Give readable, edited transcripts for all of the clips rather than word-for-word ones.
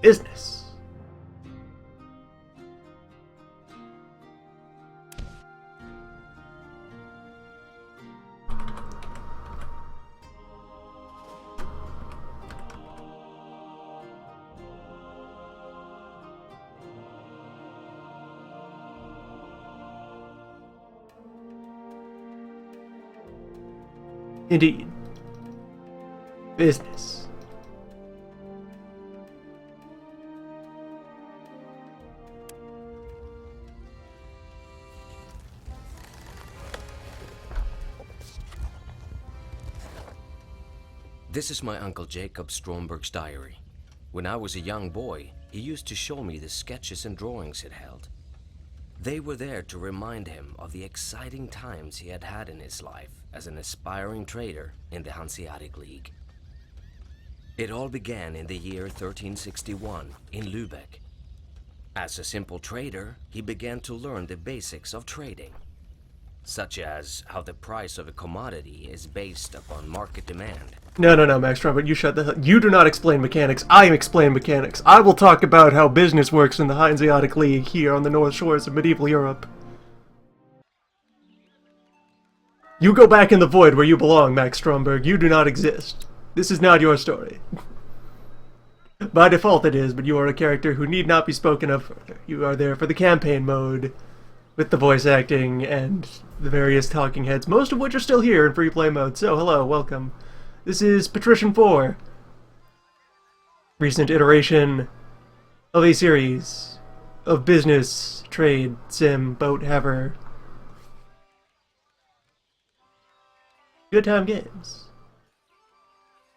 Business. Indeed. Business. This is my Uncle Jacob Stromberg's diary. When I was a young boy, he used to show me the sketches and drawings he'd held. They were there to remind him of the exciting times he had had in his life as an aspiring trader in the Hanseatic League. It all began in the year 1361 in Lübeck. As a simple trader, he began to learn the basics of trading, such as how the price of a commodity is based upon market demand. No, Max Trumpet, you shut the hell. You do not explain mechanics. I explain mechanics. I will talk about how business works in the Hanseatic League here on the North Shores of medieval Europe. You go back in the void where you belong, Max Stromberg. You do not exist. This is not your story. By default it is, but you are a character who need not be spoken of further. You are there for the campaign mode, with the voice acting and the various talking heads, most of which are still here in free play mode. So, hello, welcome. This is Patrician IV, recent iteration of a series of business, trade, sim, boat haver, good time games.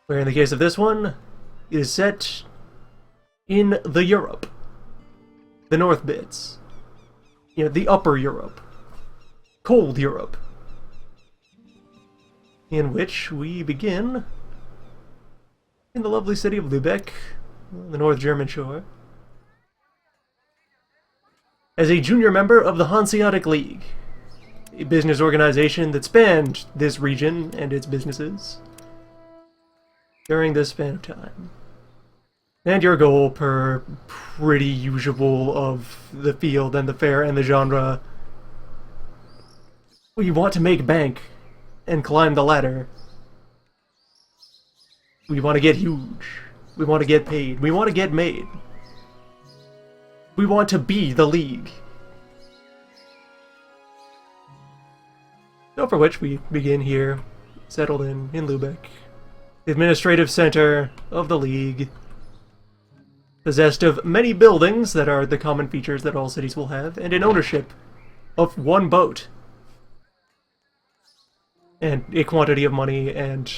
Where in the case of this one, it is set in the Europe, the North bits, you know, the Upper Europe, cold Europe, in which we begin in the lovely city of Lübeck, the North German shore, as a junior member of the Hanseatic League, a business organization that spanned this region and its businesses during this span of time. And your goal, per pretty usual of the field and the fair and the genre, well, you want to make bank and climb the ladder. We want to get huge. We want to get paid. We want to get made. We want to be the league. So for which we begin here, settled in Lübeck, the administrative center of the league, possessed of many buildings that are the common features that all cities will have, and in ownership of one boat. And a quantity of money and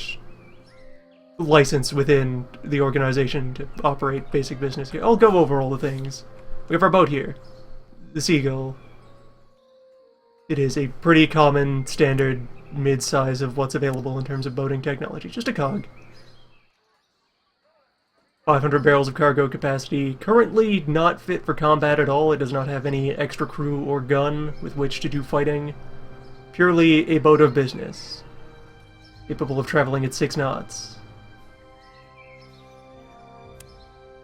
license within the organization to operate basic business here. I'll go over all the things. We have our boat here, the Seagull. It is a pretty common, standard, mid-size of what's available in terms of boating technology. Just a cog. 500 barrels of cargo capacity. Currently not fit for combat at all. It does not have any extra crew or gun with which to do fighting. Purely a boat of business, capable of traveling at 6 knots,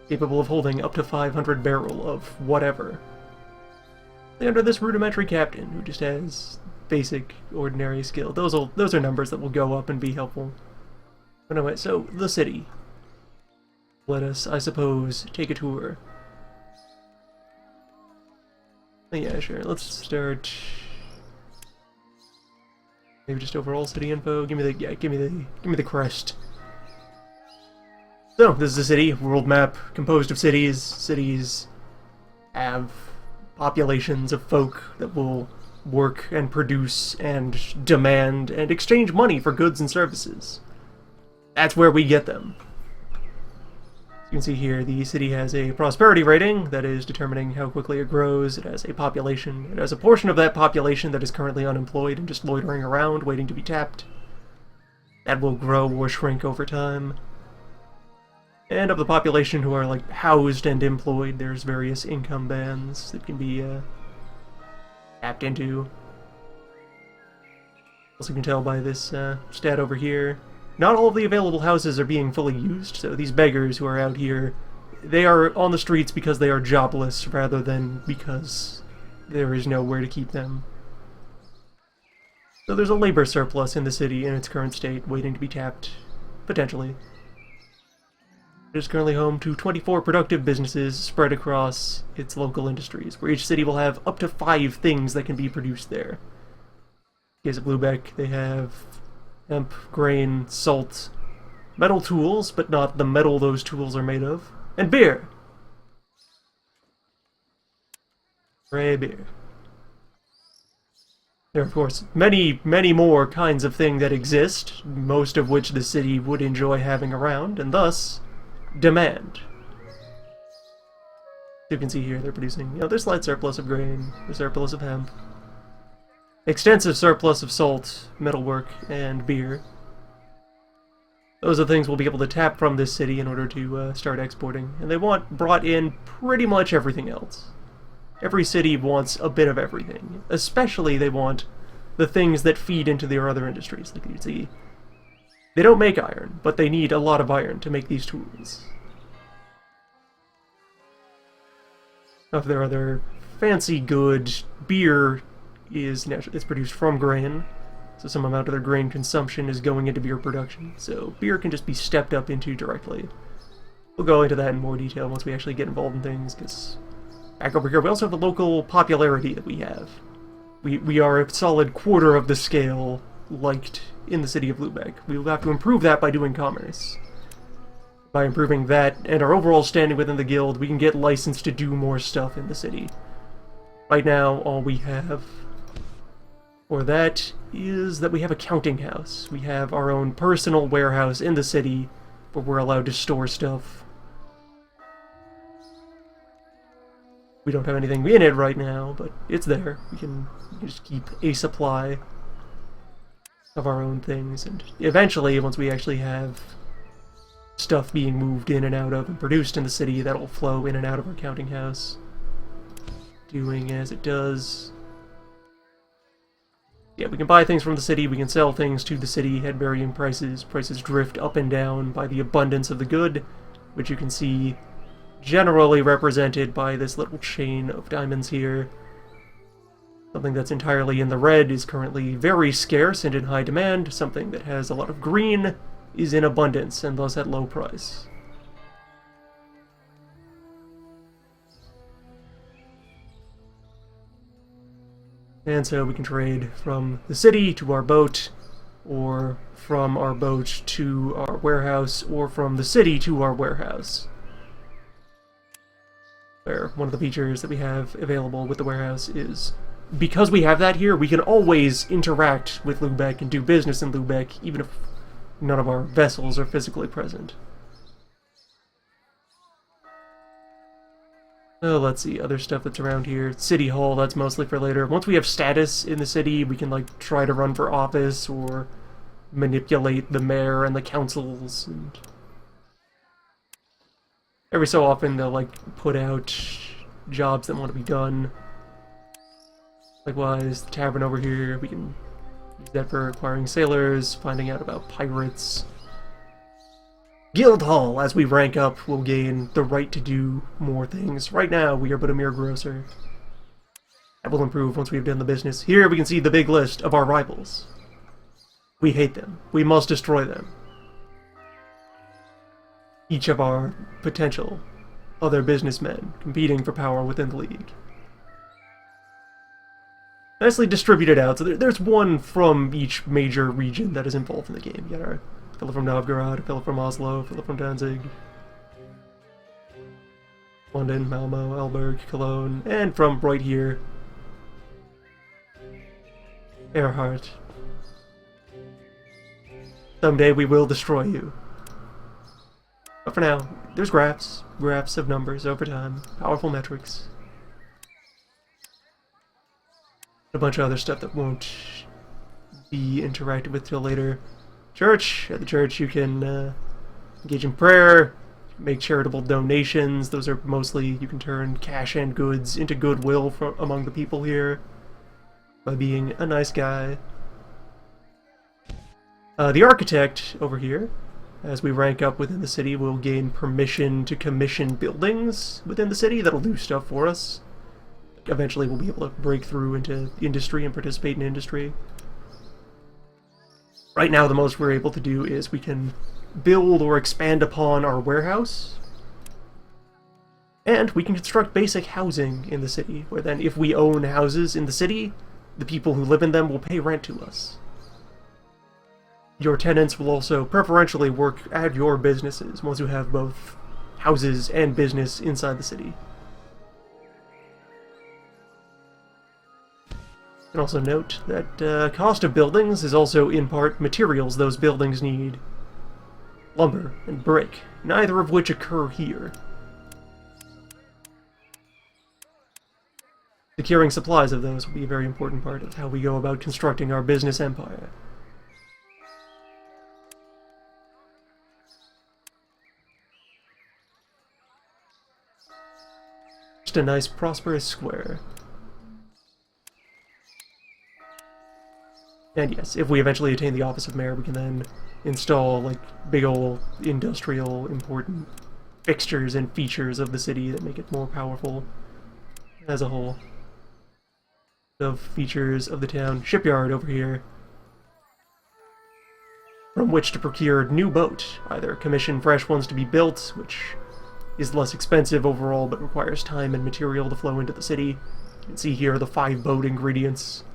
capable of holding up to 500 barrel of whatever. Under this rudimentary captain, who just has basic, ordinary skill. Those are numbers that will go up and be helpful. But anyway, so, the city. Let us, I suppose, take a tour. Yeah, sure, let's start... maybe just overall city info. Give me the crest. So, this is a city, world map composed of cities. Cities have populations of folk that will work and produce and demand and exchange money for goods and services. That's where we get them. You can see here the city has a prosperity rating that is determining how quickly it grows. It has a population. It has a portion of that population that is currently unemployed and just loitering around waiting to be tapped. That will grow or shrink over time. And of the population who are like housed and employed, there's various income bands that can be tapped into. As you can tell by this stat over here, not all of the available houses are being fully used, so these beggars who are out here they are on the streets because they are jobless rather than because there is nowhere to keep them. So there's a labor surplus in the city in its current state, waiting to be tapped, potentially. It is currently home to 24 productive businesses spread across its local industries, where each city will have up to 5 things that can be produced there. In the case of Lubeck, they have hemp, grain, salt, metal tools, but not the metal those tools are made of, and beer. Hooray, beer. There are, of course, many, many more kinds of thing that exist, most of which the city would enjoy having around, and thus, demand. You can see here they're producing, their slight surplus of grain, a surplus of hemp, extensive surplus of salt, metalwork, and beer. Those are things we'll be able to tap from this city in order to start exporting, and they want brought in pretty much everything else. Every city wants a bit of everything. Especially they want the things that feed into their other industries. Like you see, they don't make iron, but they need a lot of iron to make these tools. Of their other fancy goods, beer is produced from grain, so some amount of their grain consumption is going into beer production. So beer can just be stepped up into directly. We'll go into that in more detail once we actually get involved in things, because back over here, we also have the local popularity that we have. We are a solid quarter of the scale liked in the city of Lubeck. We will have to improve that by doing commerce. By improving that and our overall standing within the guild, we can get licensed to do more stuff in the city. Right now, all we have for that is that we have a counting house. We have our own personal warehouse in the city where we're allowed to store stuff. We don't have anything in it right now, but it's there. We can just keep a supply of our own things, and eventually, once we actually have stuff being moved in and out of and produced in the city, that'll flow in and out of our counting house, doing as it does. Yeah, we can buy things from the city, we can sell things to the city at varying prices. Prices drift up and down by the abundance of the good, which you can see generally represented by this little chain of diamonds here. Something that's entirely in the red is currently very scarce and in high demand. Something that has a lot of green is in abundance and thus at low price. And so we can trade from the city to our boat, or from our boat to our warehouse, or from the city to our warehouse. Where one of the features that we have available with the warehouse is, because we have that here, we can always interact with Lubeck and do business in Lubeck, even if none of our vessels are physically present. Oh, let's see, other stuff that's around here. City Hall, that's mostly for later. Once we have status in the city, we can, like, try to run for office, or manipulate the mayor and the councils, and every so often they'll, like, put out jobs that want to be done. Likewise, the tavern over here, we can use that for acquiring sailors, finding out about pirates. Guild Hall, as we rank up, will gain the right to do more things. Right now, we are but a mere grocer. That will improve once we've done the business. Here we can see the big list of our rivals. We hate them. We must destroy them. Each of our potential other businessmen competing for power within the league. Nicely distributed out, so there's one from each major region that is involved in the game. You got our fellow from Novgorod, a fellow from Oslo, a fellow from Danzig, London, Malmo, Elberg, Cologne, and from right here, Earhart. Someday we will destroy you. But for now, there's graphs of numbers over time, powerful metrics. A bunch of other stuff that won't be interacted with till later. Church. At the church you can engage in prayer, make charitable donations. Those are mostly, you can turn cash and goods into goodwill among the people here by being a nice guy. The architect over here As we rank up within the city, we'll gain permission to commission buildings within the city that'll do stuff for us. Eventually we'll be able to break through into industry and participate in industry. Right now the most we're able to do is we can build or expand upon our warehouse, and we can construct basic housing in the city, where then if we own houses in the city, the people who live in them will pay rent to us. Your tenants will also preferentially work at your businesses once you have both houses and business inside the city. You can also note that cost of buildings is also in part materials those buildings need. Lumber and brick, neither of which occur here. Securing supplies of those will be a very important part of how we go about constructing our business empire. Just a nice, prosperous square. And yes, if we eventually attain the office of mayor, we can then install, like, big ol' industrial, important fixtures and features of the city that make it more powerful as a whole. Of features of the town. Shipyard over here, from which to procure new boat. Either commission fresh ones to be built, which is less expensive overall but requires time and material to flow into the city. You can see here the 5 boat ingredients: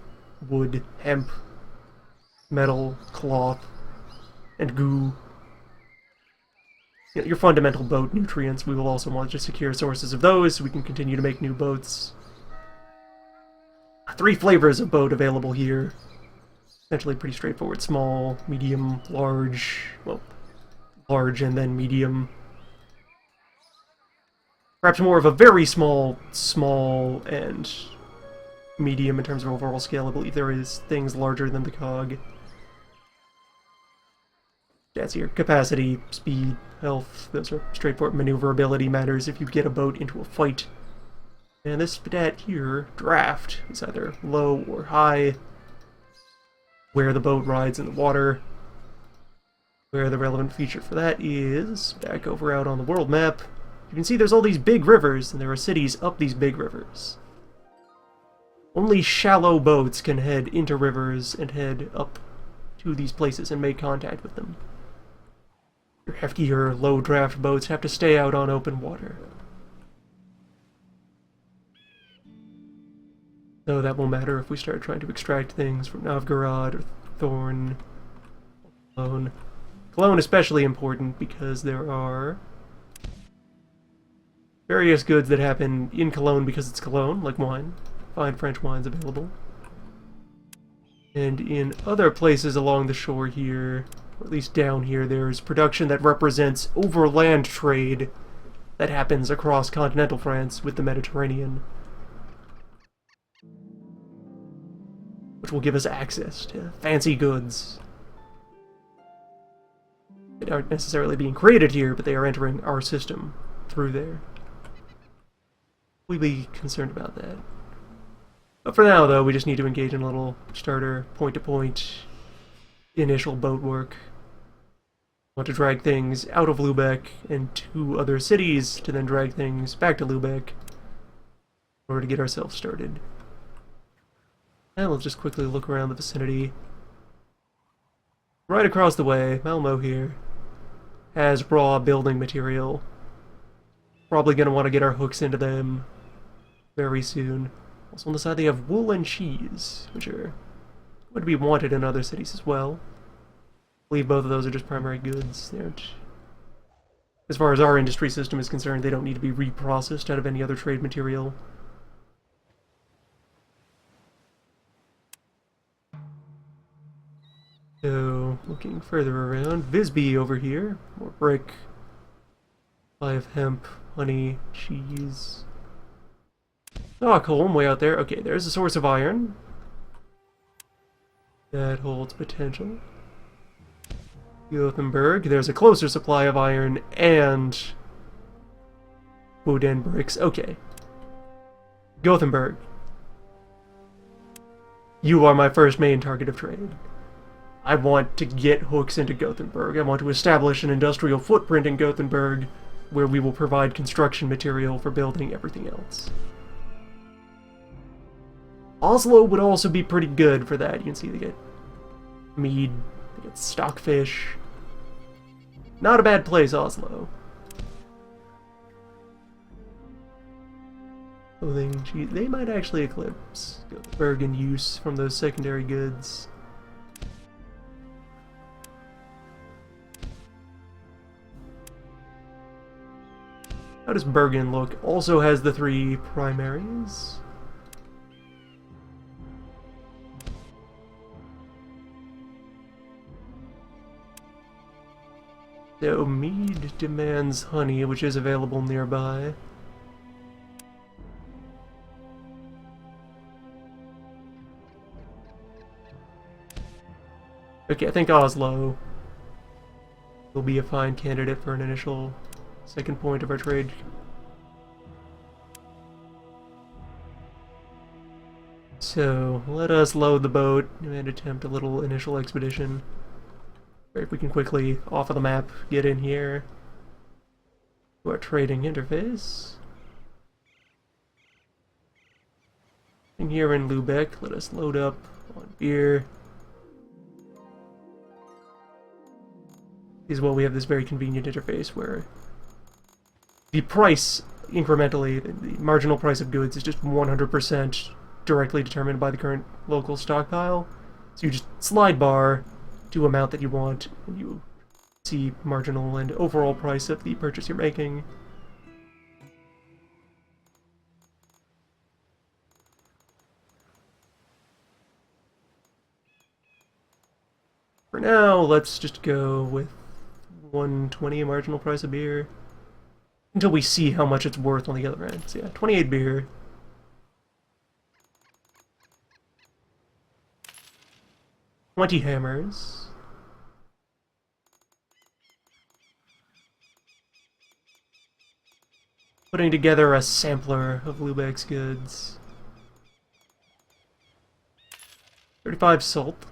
wood, hemp, metal, cloth, and goo. Your fundamental boat nutrients. We will also want to secure sources of those so we can continue to make new boats. 3 flavors of boat available here. Essentially pretty straightforward. Small, medium, large. Well, large and then medium. Perhaps more of a very small, and medium in terms of overall scale. I believe there is things larger than the cog. That's here. Capacity, speed, health. Those are straightforward. Maneuverability matters if you get a boat into a fight. And this stat here, draft, is either low or high. Where the boat rides in the water. Where the relevant feature for that is back over out on the world map. You can see there's all these big rivers, and there are cities up these big rivers. Only shallow boats can head into rivers and head up to these places and make contact with them. Your heftier, low draft boats have to stay out on open water. Though that will matter if we start trying to extract things from Novgorod or Thorn or Cologne. Cologne especially important because there are various goods that happen in Cologne because it's Cologne, like wine. Fine French wines available. And in other places along the shore here, or at least down here, there's production that represents overland trade that happens across continental France with the Mediterranean, which will give us access to fancy goods that aren't necessarily being created here, but they are entering our system through there. We'd be concerned about that. But for now, though, we just need to engage in a little starter, point-to-point, initial boat work. We want to drag things out of Lübeck and to other cities to then drag things back to Lübeck in order to get ourselves started. And we'll just quickly look around the vicinity. Right across the way, Malmo here has raw building material. Probably going to want to get our hooks into them very soon. Also on the side they have wool and cheese, which are going to be wanted in other cities as well. I believe both of those are just primary goods. They aren't, as far as our industry system is concerned, they don't need to be reprocessed out of any other trade material. So, looking further around, Visby over here, more brick, supply of hemp, honey, cheese. Stockholm, way out there. Okay, there's a source of iron. That holds potential. Gothenburg, there's a closer supply of iron and wood and bricks. Okay. Gothenburg. You are my first main target of trade. I want to get hooks into Gothenburg. I want to establish an industrial footprint in Gothenburg where we will provide construction material for building everything else. Oslo would also be pretty good for that. You can see they get mead, they get stockfish. Not a bad place, Oslo. Clothing, geez, they might actually eclipse Gothenburg in use from those secondary goods. How does Bergen look? Also has the 3 primaries. So mead demands honey, which is available nearby. Okay, I think Oslo will be a fine candidate for an initial second point of our trade. So, let us load the boat and attempt a little initial expedition. If we can quickly, off of the map, get in here to our trading interface. And here in Lubeck, let us load up on beer. Is well, we have this very convenient interface where the price incrementally, the marginal price of goods is just 100% directly determined by the current local stockpile. So you just slide bar to amount that you want, and you see marginal and overall price of the purchase you're making. For now, let's just go with 120 a marginal price of beer until we see how much it's worth on the other end. So yeah, 28 beer. $20 hammers. Putting together a sampler of Lubeck's goods. 35 salt.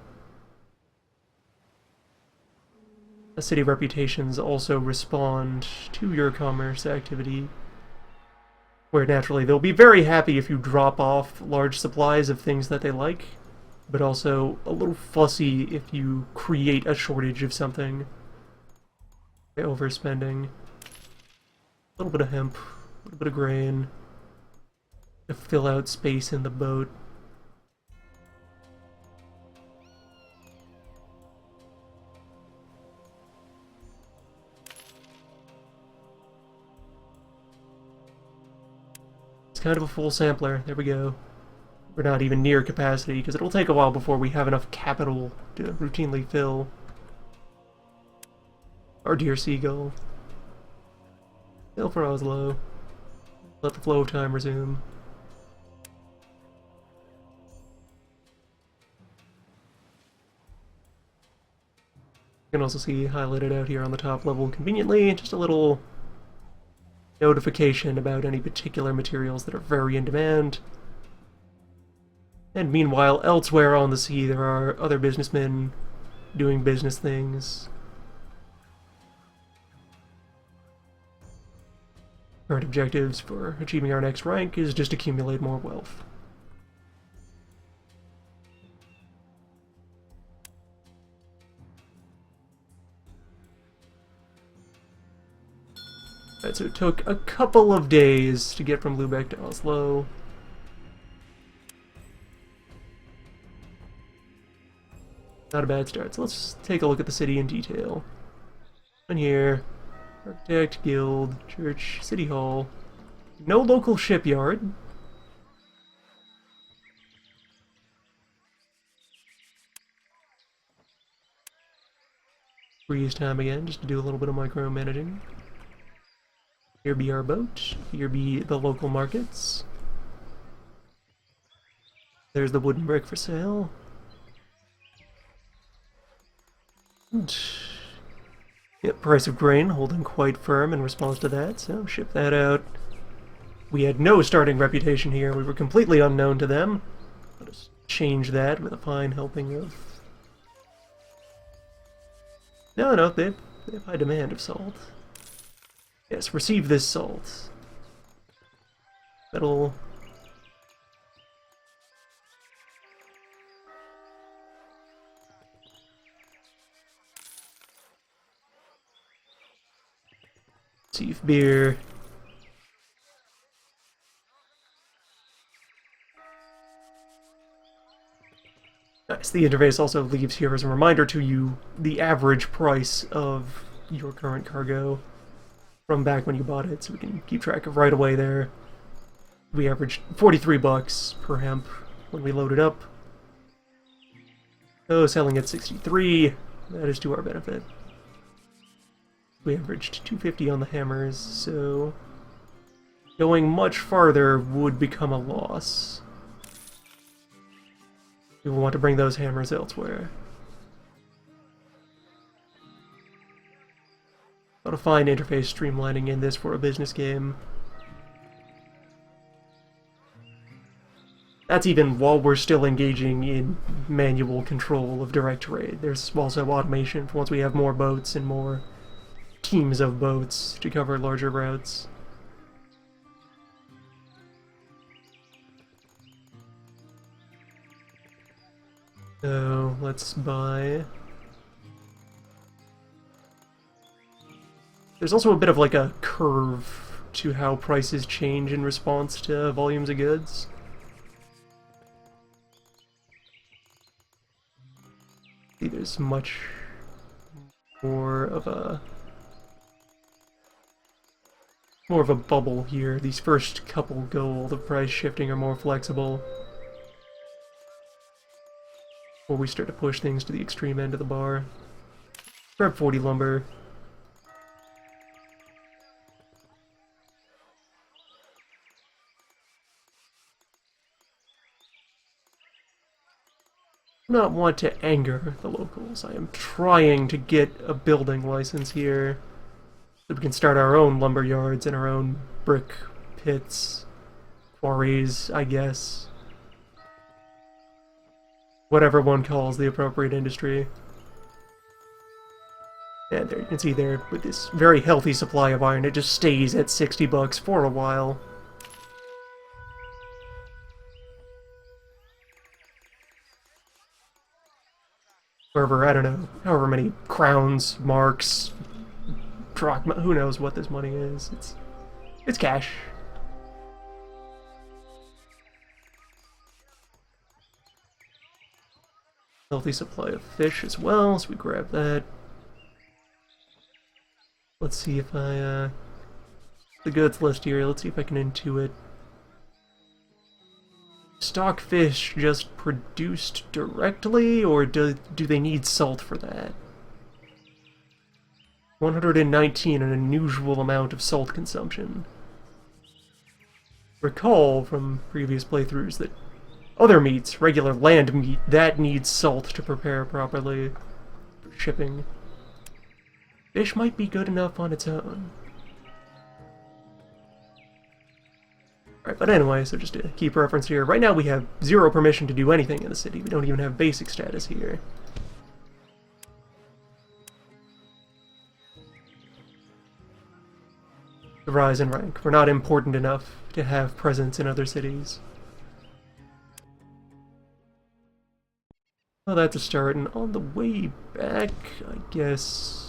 The city reputations also respond to your commerce activity, where naturally they'll be very happy if you drop off large supplies of things that they like, but also a little fussy if you create a shortage of something by overspending. A little bit of hemp, a little bit of grain to fill out space in the boat. It's kind of a full sampler. There we go. We're not even near capacity, because it'll take a while before we have enough capital to routinely fill our dear seagull. Sail for Oslo. Let the flow of time resume. You can also see highlighted out here on the top level conveniently, just a little notification about any particular materials that are very in demand. And meanwhile, elsewhere on the sea, there are other businessmen doing business things. Current objectives for achieving our next rank is just accumulate more wealth. Alright, so it took a couple of days to get from Lubeck to Oslo. Not a bad start. So let's take a look at the city in detail. In here, Architect, Guild, Church, City Hall. No local shipyard. Freeze time again, just to do a little bit of micromanaging. Here be our boat. Here be the local markets. There's the wooden brick for sale. Yep, price of grain holding quite firm in response to that, so ship that out. We had no starting reputation here, we were completely unknown to them. Let us change that with a fine helping of No, no, they have high demand of salt. Yes, receive this salt. That'll... Receive beer. Nice. The interface also leaves here as a reminder to you the average price of your current cargo from back when you bought it, so we can keep track of right away there. We averaged 43 bucks per hemp when we loaded up. Oh, selling at 63. That is to our benefit. We averaged 250 on the hammers, so going much farther would become a loss. We will want to bring those hammers elsewhere. Got a fine interface streamlining in this for a business game. That's even while we're still engaging in manual control of direct trade. There's also automation for once we have more boats and more teams of boats to cover larger routes. So let's buy... There's also a bit of like a curve to how prices change in response to volumes of goods. See, there's much more of a bubble here. These first couple gold of price shifting are more flexible before we start to push things to the extreme end of the bar. Grab 40 lumber. I do not want to anger the locals. I am trying to get a building license here so we can start our own lumber yards and our own brick pits, quarries, I guess. Whatever one calls the appropriate industry. And there you can see there, with this very healthy supply of iron, it just stays at 60 bucks for a while. However, I don't know, however many crowns, marks, drachma, who knows what this money is. It's cash. Healthy supply of fish as well, so we grab that. Let's see if I, the goods list here, let's see if I can intuit. Stock fish just produced directly, or do they need salt for that? 119, an unusual amount of salt consumption. Recall from previous playthroughs that other meats, regular land meat, that needs salt to prepare properly for shipping. Fish might be good enough on its own. Alright, but anyway, so just to keep reference here, right now we have zero permission to do anything in the city. We don't even have basic status here. The rise in rank. We're not important enough to have presence in other cities. Well, that's a start, and on the way back, I guess...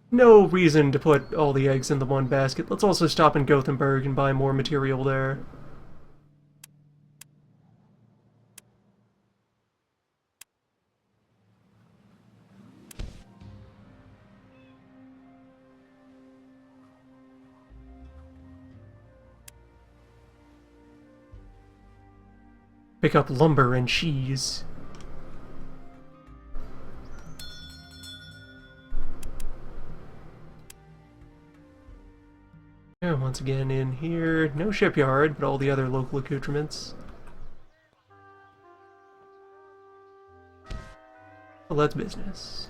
No reason to put all the eggs in the one basket. Let's also stop in Gothenburg and buy more material there. Pick up lumber and cheese. Yeah, once again in here, no shipyard, but all the other local accoutrements. Well, that's business.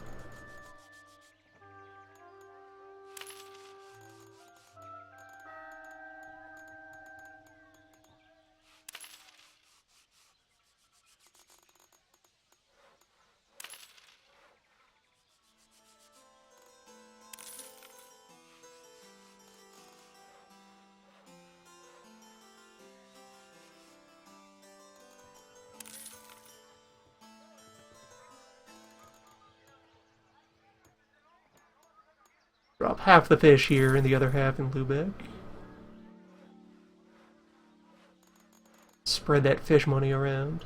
Drop half the fish here and the other half in Lubeck. Spread that fish money around.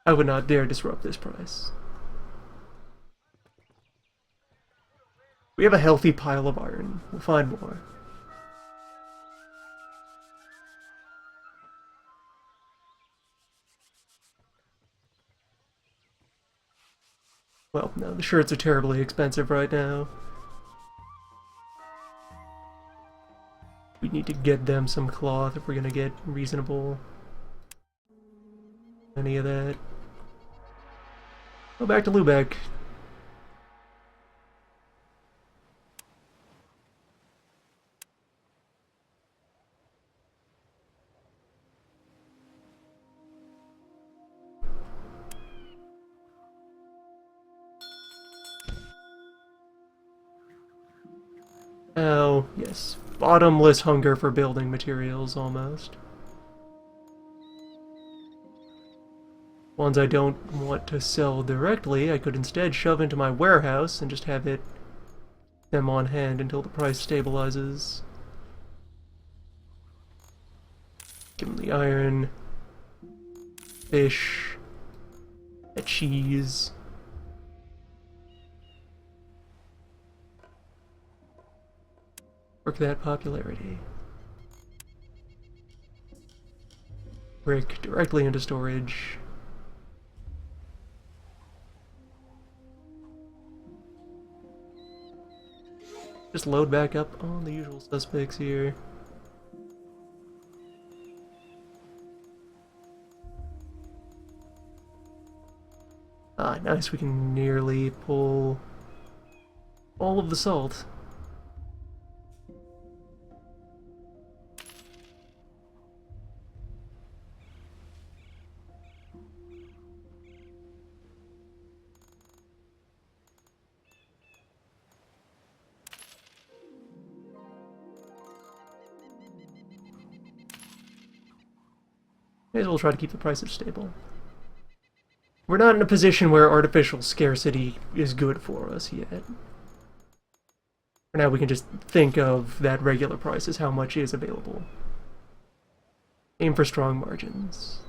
I would not dare disrupt this price. We have a healthy pile of iron. We'll find more. Well, no, the shirts are terribly expensive right now. We need to get them some cloth if we're gonna get reasonable. Any of that. Go back to Lubeck. Oh, yes. Bottomless hunger for building materials, almost. Ones I don't want to sell directly, I could instead shove into my warehouse and just have them on hand until the price stabilizes. Give them the iron, fish, a cheese. Work that popularity. Brick directly into storage. Just load back up on the usual suspects here. Ah, nice, we can nearly pull all of the salt. May as well try to keep the prices stable. We're not in a position where artificial scarcity is good for us yet. For now, we can just think of that regular price as how much is available. Aim for strong margins.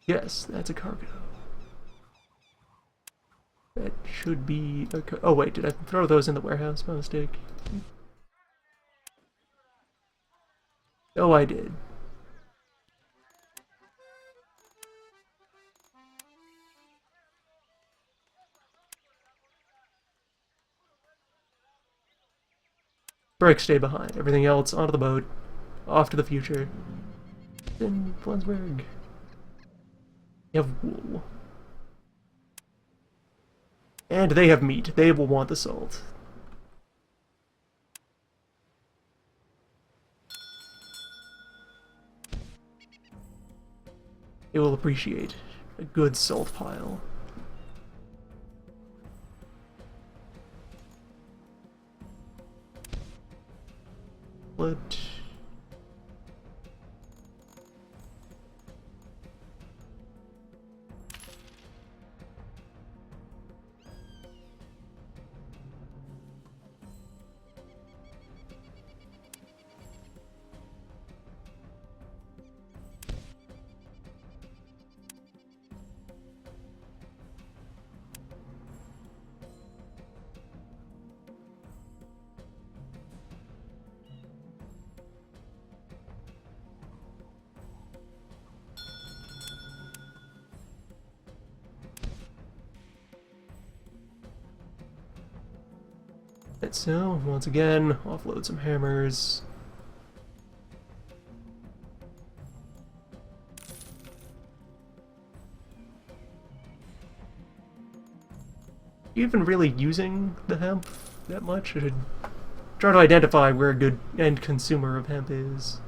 Yes, that's a cargo. That should be a oh wait, did I throw those in the warehouse by mistake? Oh, I did. Bricks stay behind. Everything else onto the boat. Off to the future. In Flensburg. You have wool. And they have meat. They will want the salt. They will appreciate a good salt pile. What? So, once again, offload some hammers. Even really using the hemp that much? I should try to identify where a good end consumer of hemp is.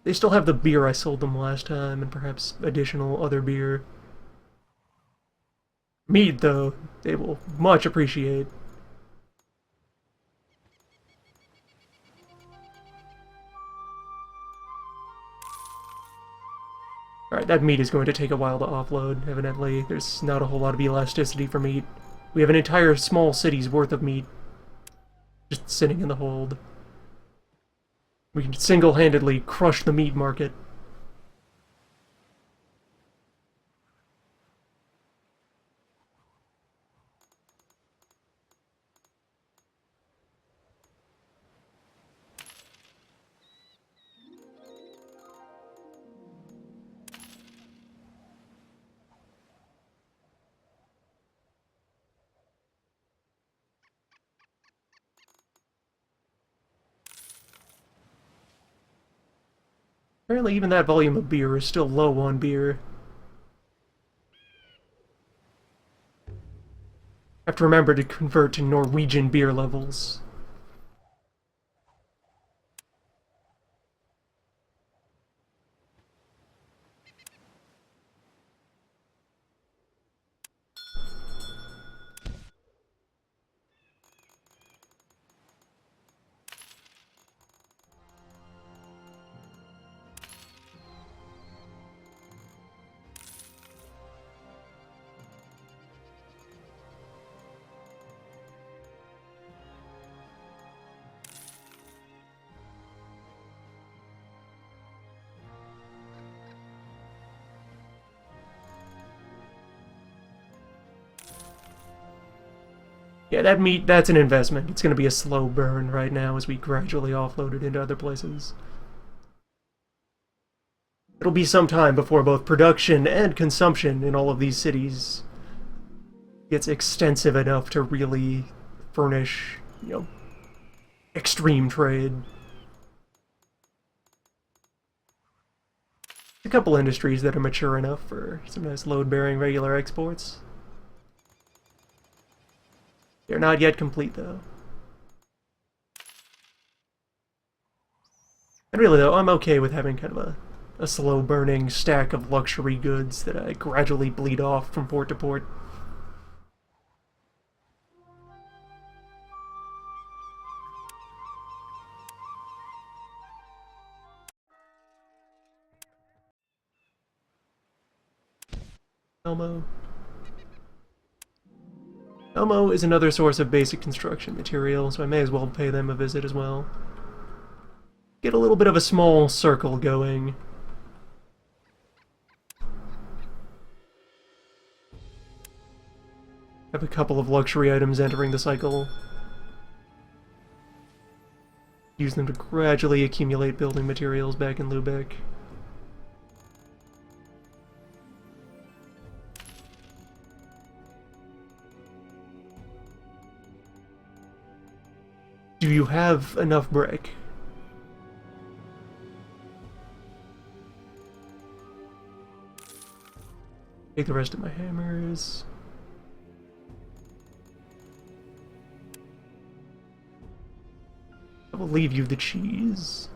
They still have the beer I sold them last time, and perhaps additional other beer. Mead, though, they will much appreciate. Alright, that meat is going to take a while to offload, evidently. There's not a whole lot of elasticity for meat. We have an entire small city's worth of meat just sitting in the hold. We can single-handedly crush the meat market. Apparently even that volume of beer is still low on beer. I have to remember to convert to Norwegian beer levels. Yeah, that meat, that's an investment. It's going to be a slow burn right now as we gradually offload it into other places. It'll be some time before both production and consumption in all of these cities gets extensive enough to really furnish, extreme trade. A couple industries that are mature enough for some nice load-bearing regular exports. They're not yet complete, though. And really, though, I'm okay with having kind of a slow-burning stack of luxury goods that I gradually bleed off from port to port. Elmo. Elmo is another source of basic construction material, so I may as well pay them a visit as well. Get a little bit of a small circle going. Have a couple of luxury items entering the cycle. Use them to gradually accumulate building materials back in Lubeck. Do you have enough brick? Take the rest of my hammers. I will leave you the cheese.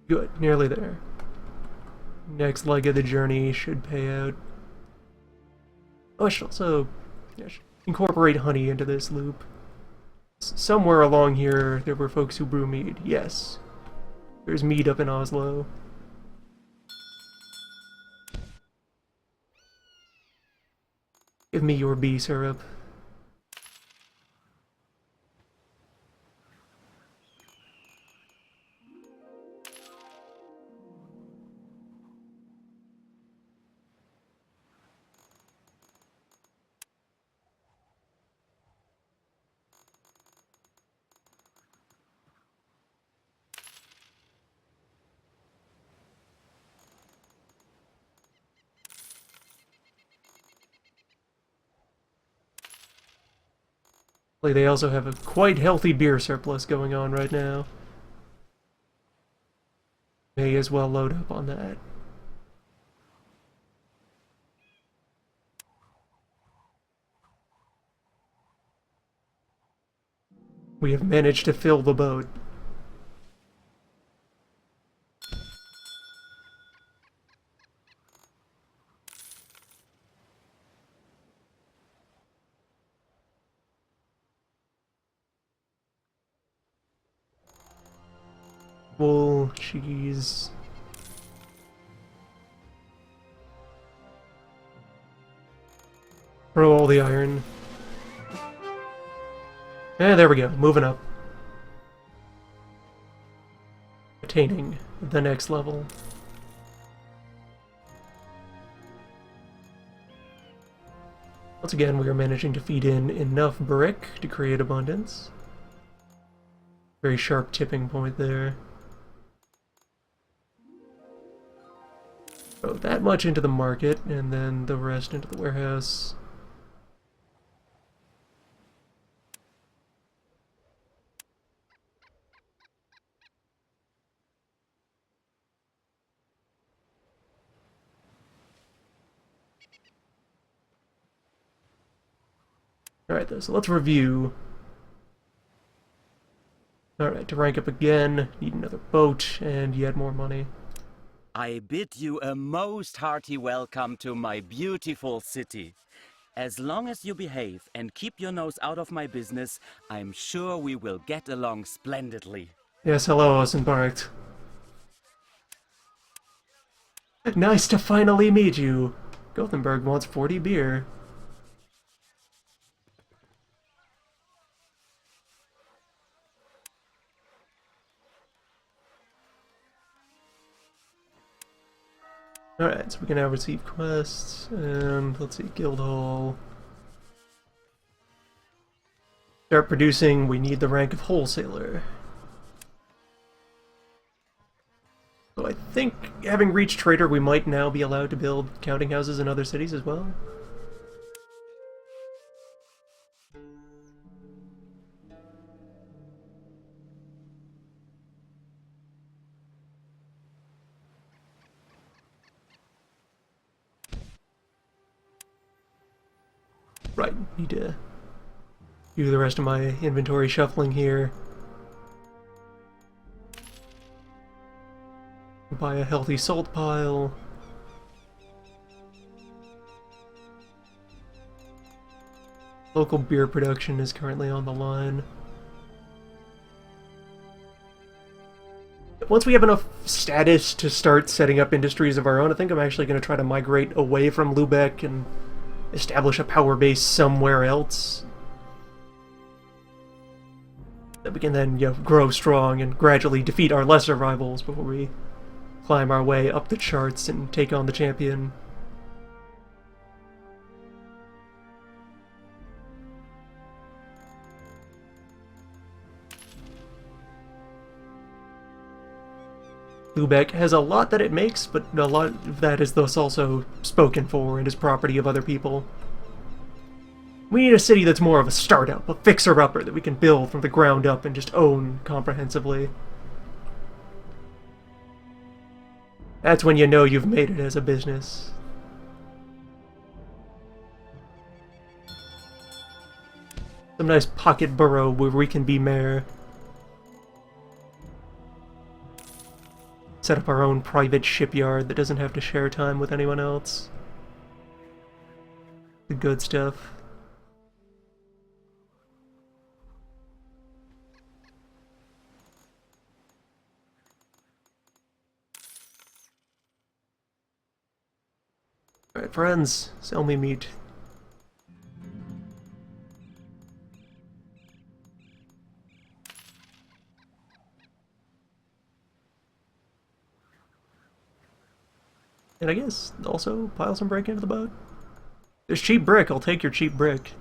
Good, nearly there. Next leg of the journey should pay out. Oh, I should also incorporate honey into this loop. Somewhere along here, there were folks who brew mead. Yes. There's mead up in Oslo. Give me your bee syrup. They also have a quite healthy beer surplus going on right now. May as well load up on that. We have managed to fill the boat. Wool, cheese. Throw all the iron. There we go, moving up. Attaining the next level. Once again, we are managing to feed in enough brick to create abundance. Very sharp tipping point there. Throw that much into the market, and then the rest into the warehouse. Alright, so let's review. Alright, to rank up again, need another boat, and yet more money. I bid you a most hearty welcome to my beautiful city. As long as you behave and keep your nose out of my business, I'm sure we will get along splendidly. Yes, hello, Osenbarkt. Nice to finally meet you. Gothenburg wants 40 beer. Alright, so we can now receive quests, and let's see, Guildhall. Start producing, we need the rank of wholesaler. So I think, having reached trader, we might now be allowed to build counting houses in other cities as well. Right, need to do the rest of my inventory shuffling here. Buy a healthy salt pile. Local beer production is currently on the line. Once we have enough status to start setting up industries of our own, I think I'm actually going to try to migrate away from Lubeck and establish a power base somewhere else. That we can then, grow strong and gradually defeat our lesser rivals before we climb our way up the charts and take on the champion. Lubeck has a lot that it makes, but a lot of that is thus also spoken for and is property of other people. We need a city that's more of a startup, a fixer-upper that we can build from the ground up and just own comprehensively. That's when you know you've made it as a business. Some nice pocket borough where we can be mayor. Set up our own private shipyard that doesn't have to share time with anyone else. The good stuff. Alright, friends, sell me meat. And I guess also pile some brick into the boat. There's cheap brick, I'll take your cheap brick.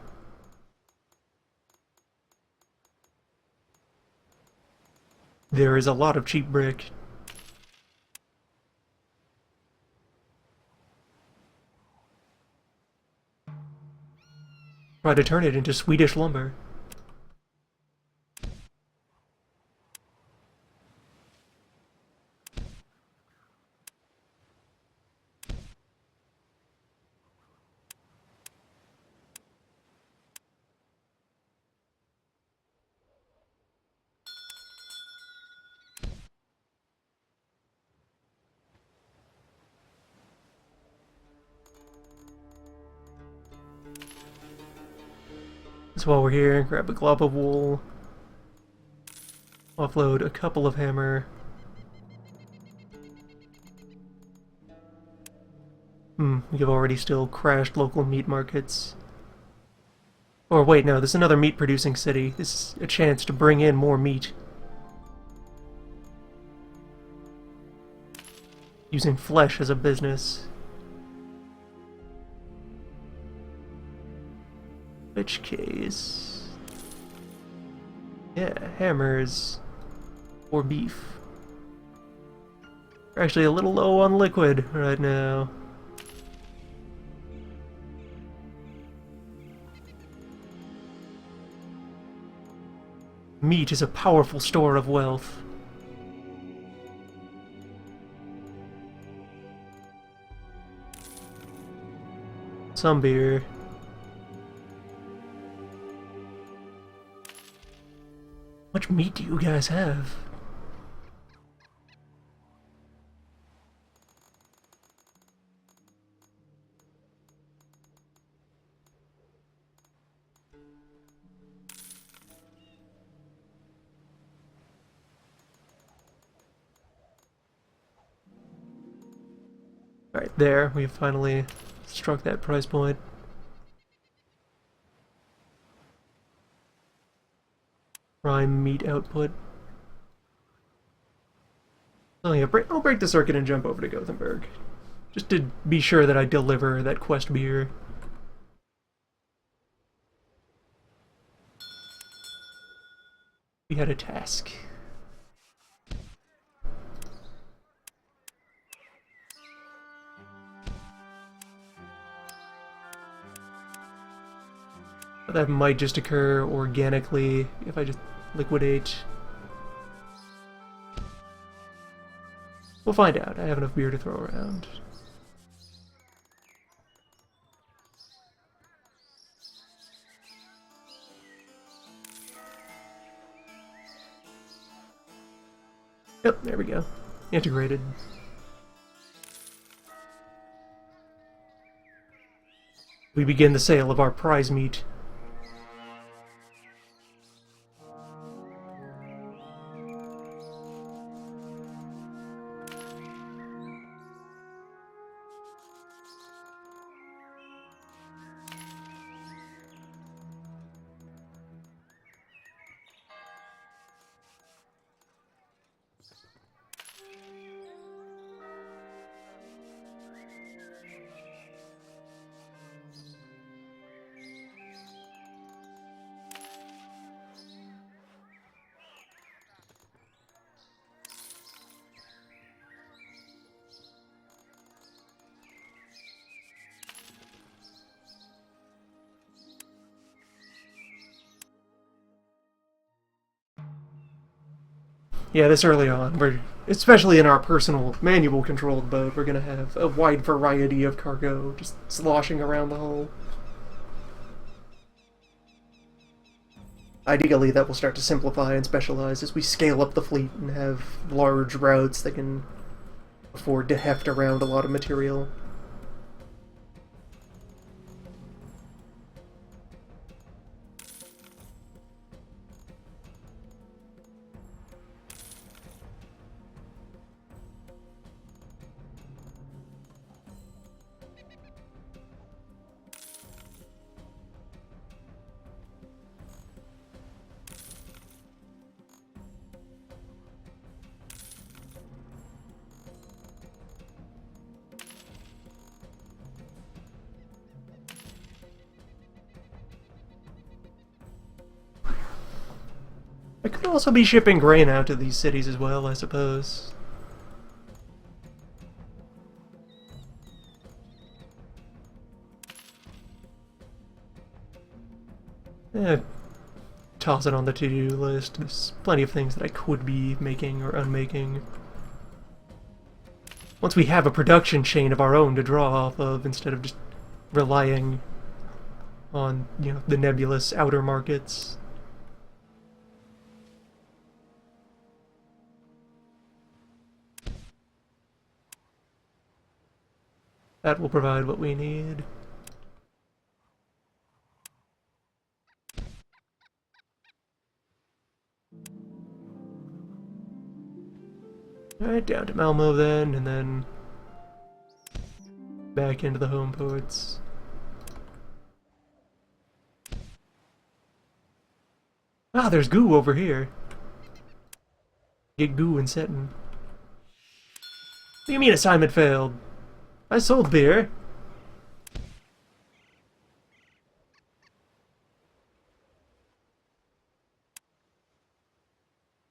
There is a lot of cheap brick. Try to turn it into Swedish lumber. So while we're here, grab a glob of wool, offload a couple of hammer. We've already still crashed local meat markets. Or wait, no, this is another meat producing city. This is a chance to bring in more meat. Using flesh as a business. Which case... yeah, hammers. Or beef. We're actually a little low on liquid right now. Meat is a powerful store of wealth. Some beer. How much meat do you guys have? Alright, there, we've finally struck that price point. Prime meat output. Oh yeah, I'll break the circuit and jump over to Gothenburg. Just to be sure that I deliver that quest beer. We had a task. That might just occur organically if I just liquidate. We'll find out. I have enough beer to throw around. Yep, there we go. Integrated. We begin the sale of our prize meat. Yeah, this early on, especially in our personal manual-controlled boat, we're gonna have a wide variety of cargo just sloshing around the hull. Ideally, that will start to simplify and specialize as we scale up the fleet and have large routes that can afford to heft around a lot of material. I could also be shipping grain out to these cities as well, I suppose. Toss it on the to-do list. There's plenty of things that I could be making or unmaking. Once we have a production chain of our own to draw off of, instead of just relying on, the nebulous outer markets. That will provide what we need. Alright, down to Malmo then, and then back into the home ports. Ah, there's goo over here. Get goo in Seton. What do you mean assignment failed? I sold beer.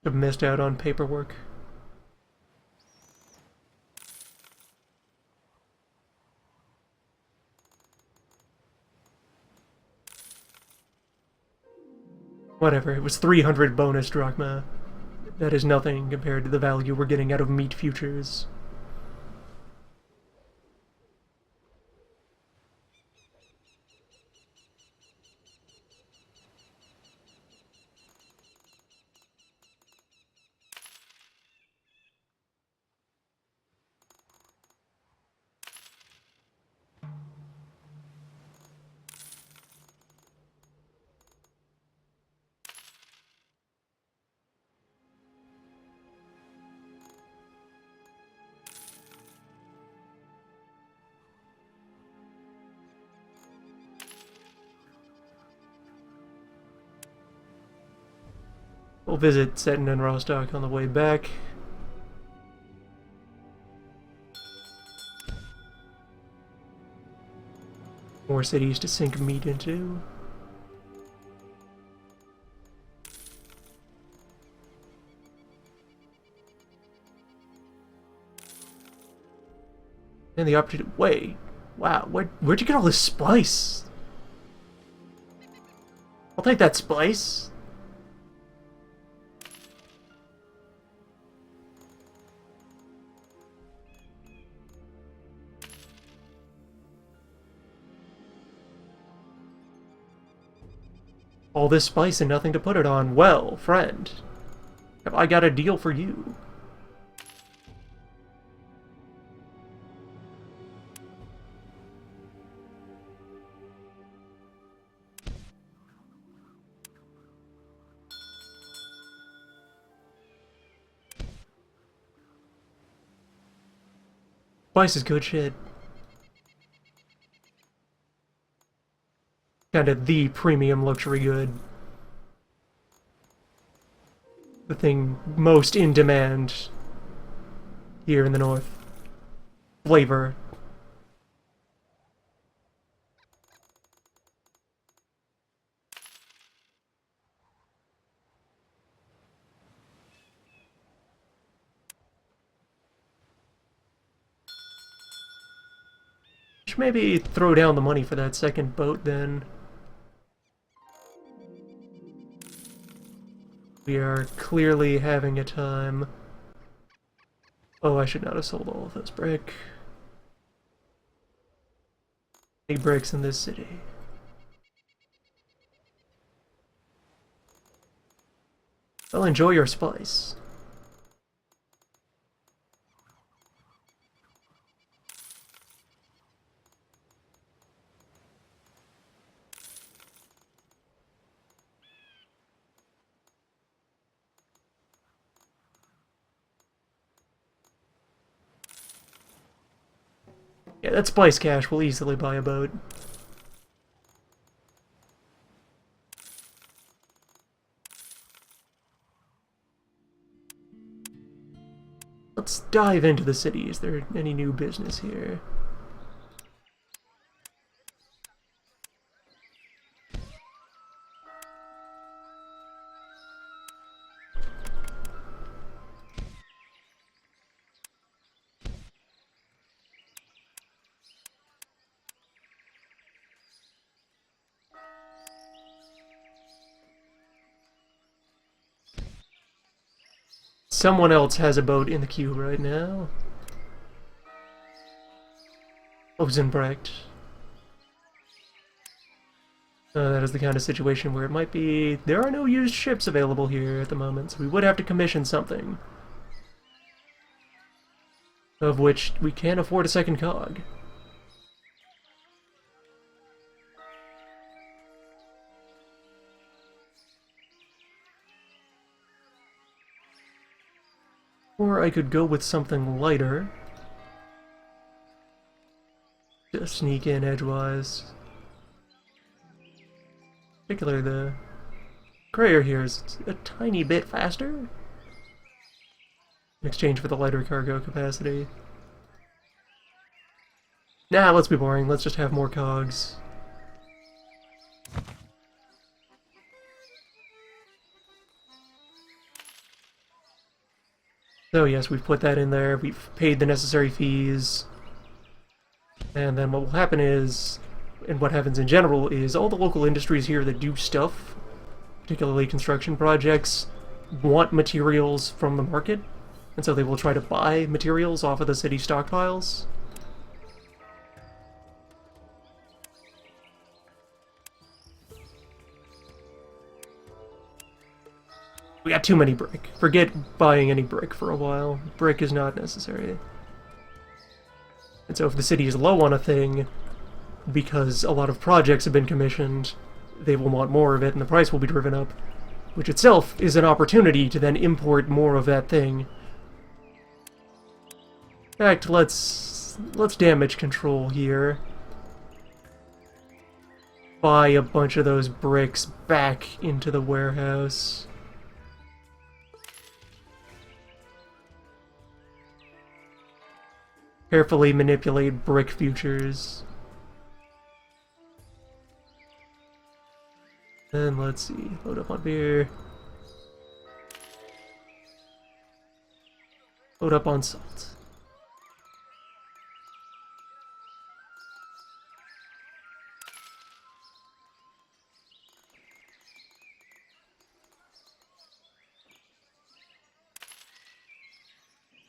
I've missed out on paperwork. Whatever, it was 300 bonus drachma. That is nothing compared to the value we're getting out of meat futures. We'll visit Seton and Rostock on the way back. More cities to sink meat into. And the opportunity. Wait. Wow, where'd you get all this spice? I'll take that spice. All this spice and nothing to put it on. Well, friend, have I got a deal for you? Spice is good shit. Kinda the premium luxury good. The thing most in demand here in the north. Flavor. Should maybe throw down the money for that second boat then. We are clearly having a time. Oh, I should not have sold all of those brick. Big bricks in this city. Well, enjoy your spice. Yeah, that spice cash will easily buy a boat. Let's dive into the city. Is there any new business here? Someone else has a boat in the queue right now. Ozenbrecht. That is the kind of situation where it might be... There are no used ships available here at the moment, so we would have to commission something. Of which we can't afford a second cog. Or I could go with something lighter. Just sneak in edgewise. Particularly the courier here is a tiny bit faster in exchange for the lighter cargo capacity. Nah, let's be boring. Let's just have more cogs. So yes, we've put that in there. We've paid the necessary fees. And then what will happen is, and what happens in general, is all the local industries here that do stuff, particularly construction projects, want materials from the market, and so they will try to buy materials off of the city stockpiles. We got too many brick. Forget buying any brick for a while. Brick is not necessary. And so if the city is low on a thing, because a lot of projects have been commissioned, they will want more of it and the price will be driven up, which itself is an opportunity to then import more of that thing. In fact, let's damage control here. Buy a bunch of those bricks back into the warehouse. Carefully manipulate brick futures. And let's see, load up on beer. Load up on salt.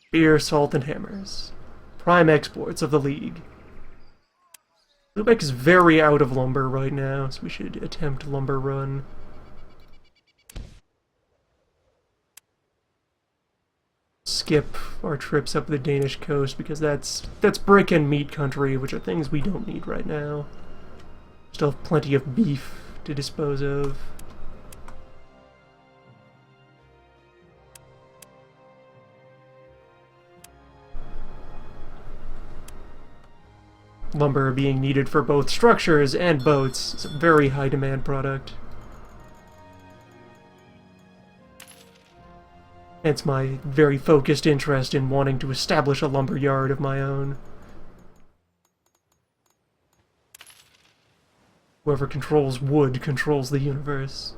Beer, salt, and hammers. Prime exports of the League. Lubeck is very out of lumber right now, so we should attempt lumber run. Skip our trips up the Danish coast because that's brick and meat country, which are things we don't need right now. Still have plenty of beef to dispose of. Lumber being needed for both structures and boats. It's a very high demand product. Hence my very focused interest in wanting to establish a lumber yard of my own. Whoever controls wood controls the universe.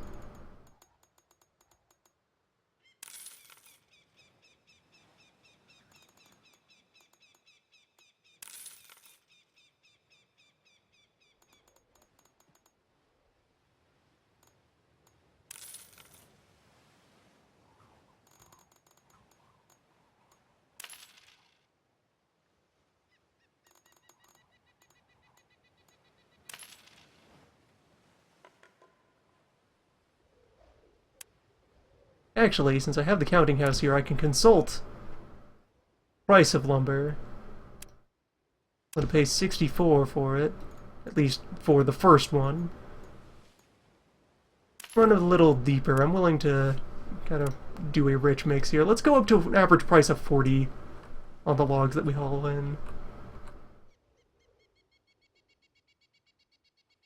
Actually, since I have the counting house here, I can consult price of lumber. I'm going to pay 64 for it, at least for the first one. Run a little deeper. I'm willing to kind of do a rich mix here. Let's go up to an average price of 40 on the logs that we haul in.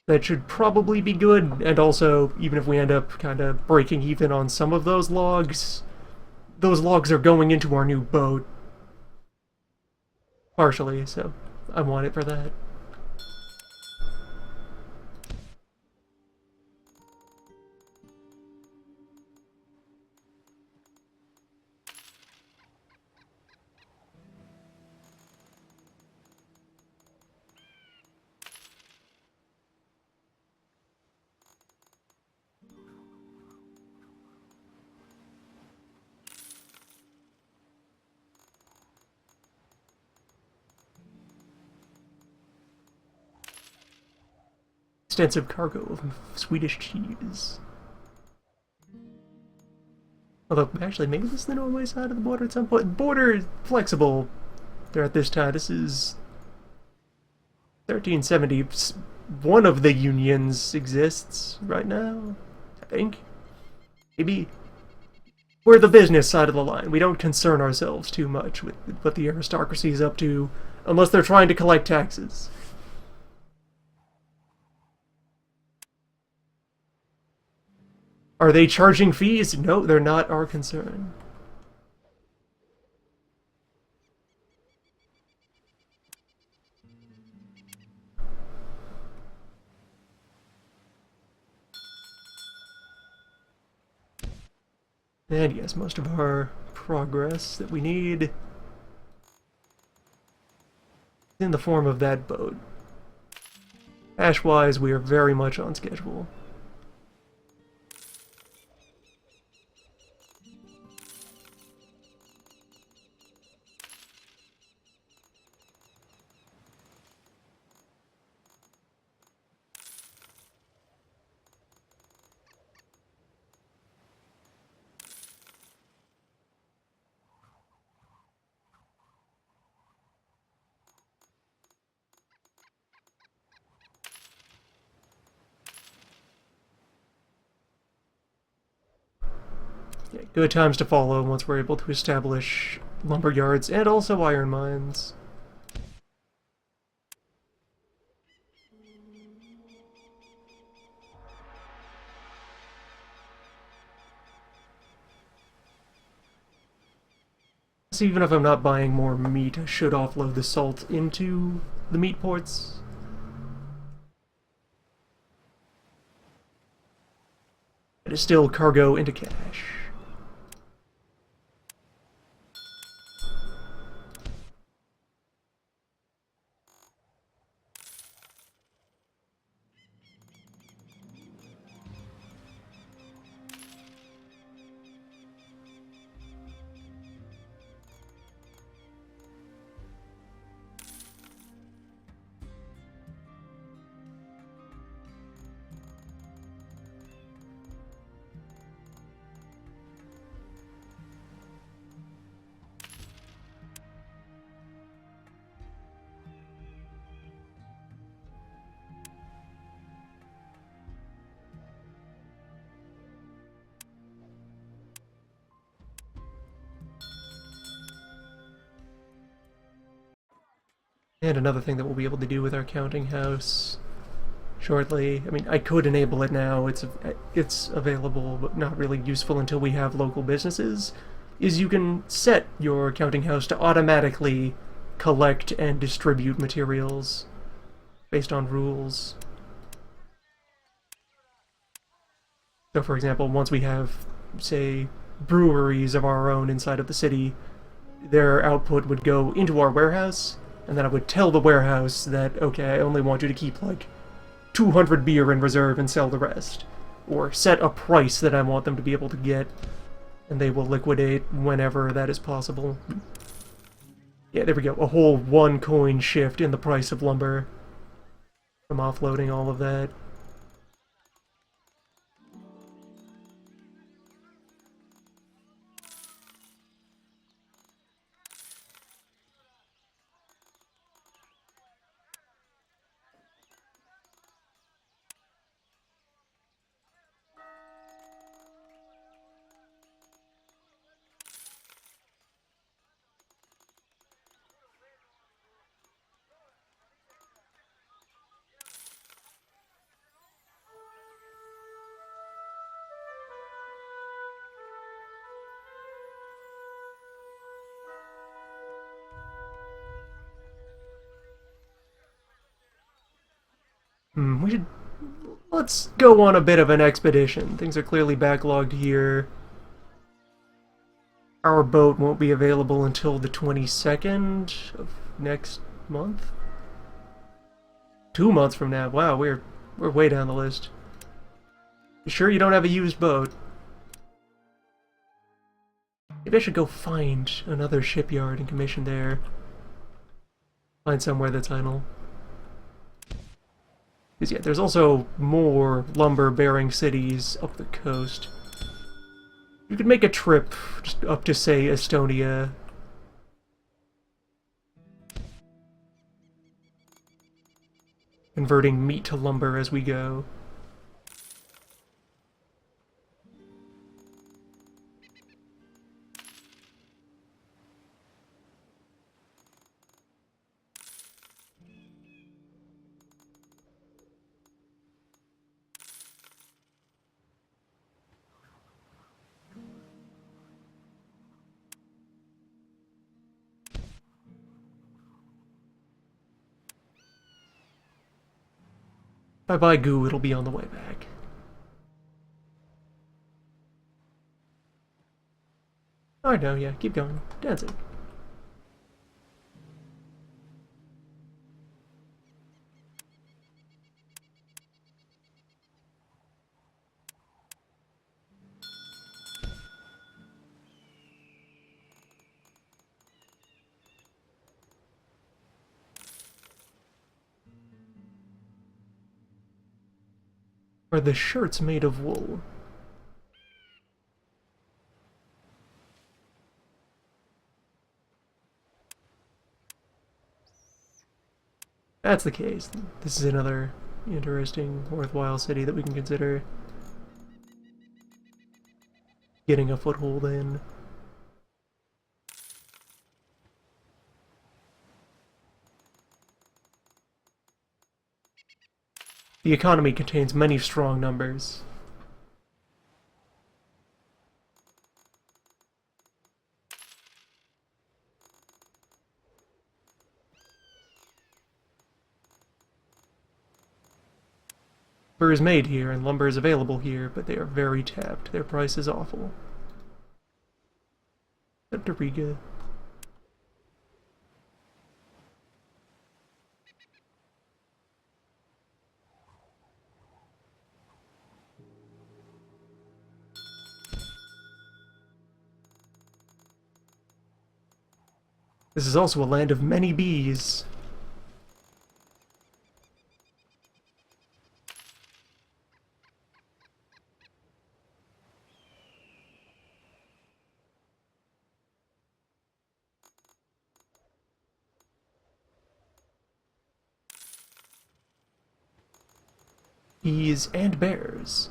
That should probably be good, and also, even if we end up kind of breaking even on some of those logs are going into our new boat. Partially, so I want it for that. Extensive cargo of Swedish cheese. Although, actually, maybe this is the Norway side of the border at some point. Border is flexible there at this time. This is 1370. One of the unions exists right now, I think. Maybe. we're the business side of the line. We don't concern ourselves too much with what the aristocracy is up to, unless they're trying to collect taxes. Are they charging fees? No, they're not our concern. And yes, most of our progress that we need is in the form of that boat. Cash-wise, we are very much on schedule. Yeah, good times to follow once we're able to establish lumber yards and also iron mines. So even if I'm not buying more meat, I should offload the salt into the meat ports. It is still cargo into cash. And another thing that we'll be able to do with our counting house shortly, I mean, I could enable it now, it's available, but not really useful until we have local businesses, is you can set your counting house to automatically collect and distribute materials based on rules. So for example, once we have, say, breweries of our own inside of the city, their output would go into our warehouse, and then I would tell the warehouse that, okay, I only want you to keep, like, 200 beer in reserve and sell the rest. Or set a price that I want them to be able to get, and they will liquidate whenever that is possible. Yeah, there we go. A whole 1 coin shift in the price of lumber from offloading all of that. We should... Let's go on a bit of an expedition. Things are clearly backlogged here. Our boat won't be available until the 22nd of next month? 2 months from now. Wow, we're way down the list. You sure you don't have a used boat? Maybe I should go find another shipyard and commission there. Find somewhere that's idle. Because yeah, there's also more lumber-bearing cities up the coast. You could make a trip just up to, say, Estonia. Converting meat to lumber as we go. If I buy goo, it'll be on the way back. Oh, no, yeah, keep going. Dancing. Are the shirts made of wool? That's the case. This is another interesting, worthwhile city that we can consider getting a foothold in. The economy contains many strong numbers. Lumber is made here, and lumber is available here, but they are very tapped. Their price is awful. Doriga. This is also a land of many bees. Bees and bears.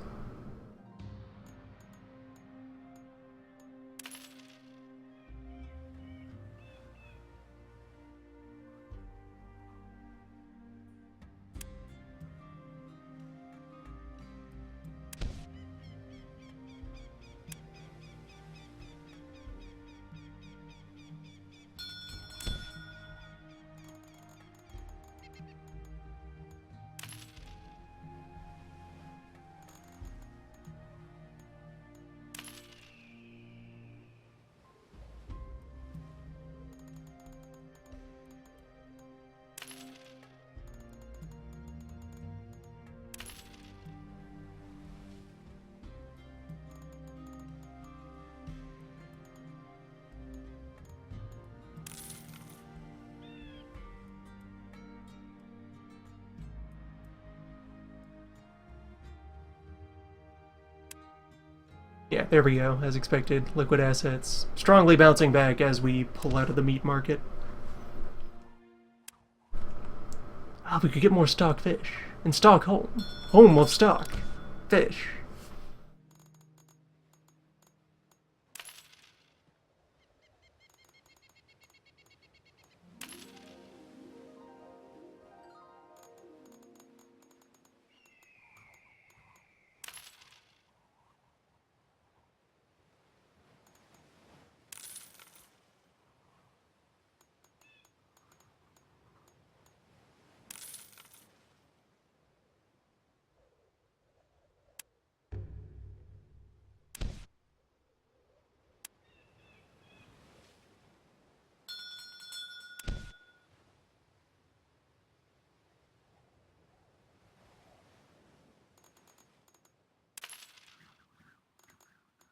Yeah, there we go, as expected. Liquid assets strongly bouncing back as we pull out of the meat market. Ah, we could get more stock fish. In Stockholm. Home of stock. Fish.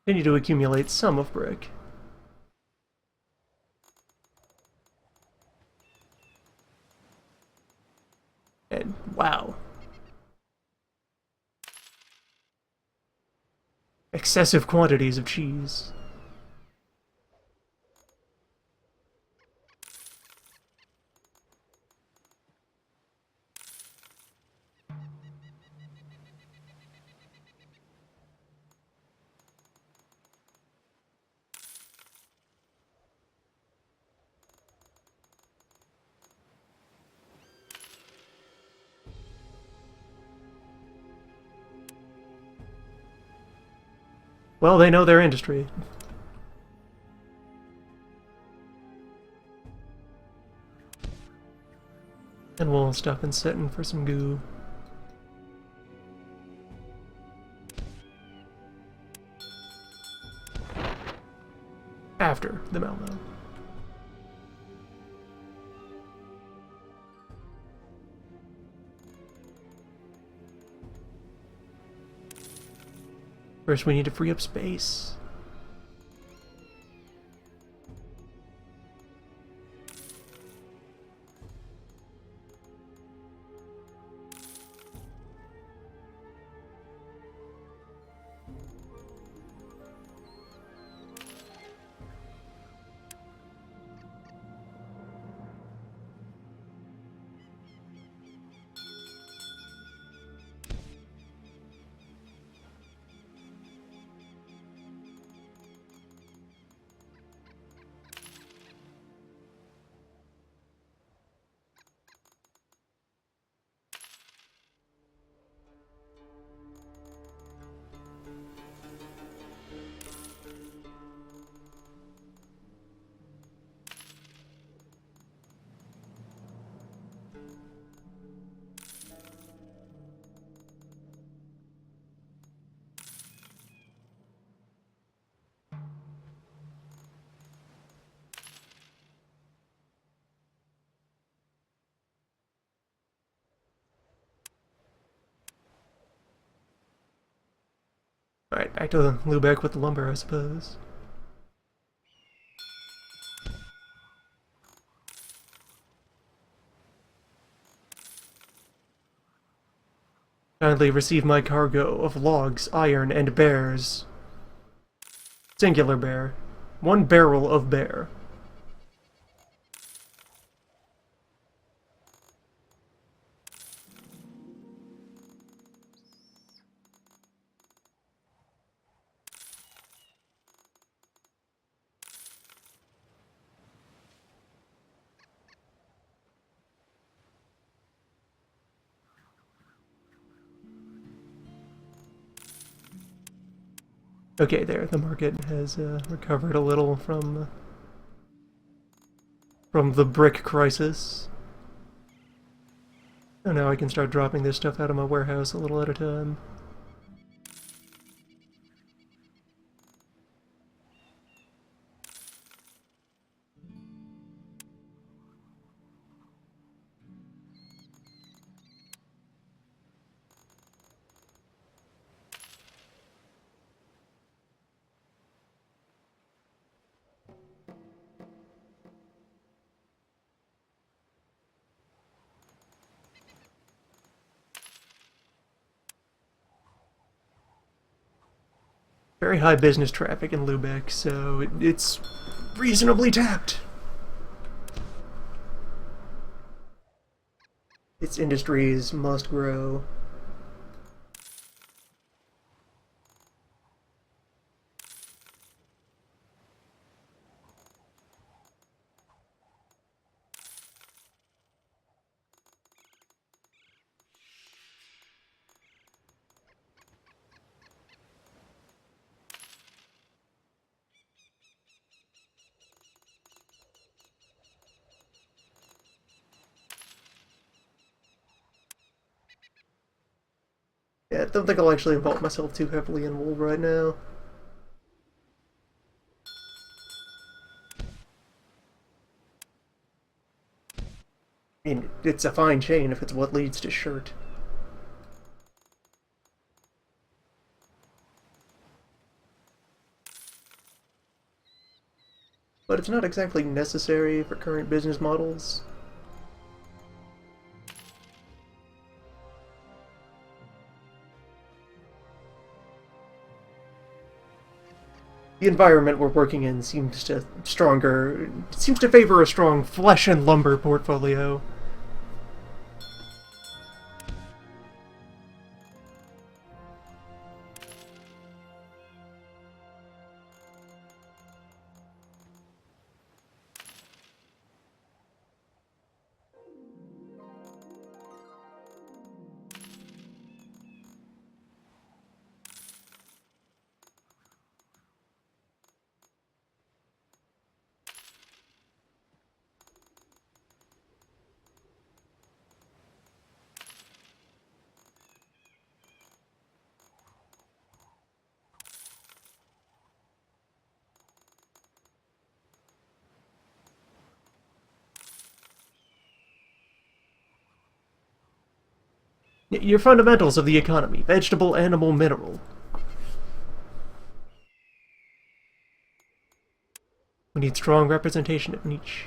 Continue to accumulate some of brick. And wow. Excessive quantities of cheese. Well, they know their industry. And we'll stop and sit in for some goo. After the Malmo. First, we need to free up space. Alright, back to Lubeck with the lumber, I suppose. Kindly receive my cargo of logs, iron, and bears. Singular bear. 1 barrel of bear. Okay, there. The market has recovered a little from the brick crisis. So now I can start dropping this stuff out of my warehouse a little at a time. Very high business traffic in Lubeck, so it's reasonably tapped. Its industries must grow. Yeah, I don't think I'll actually involve myself too heavily in wool right now. I mean, it's a fine chain if it's what leads to shirt. But it's not exactly necessary for current business models. The environment we're working in seems to favor a strong flesh and lumber portfolio. Your fundamentals of the economy: vegetable, animal, mineral. We need strong representation of each.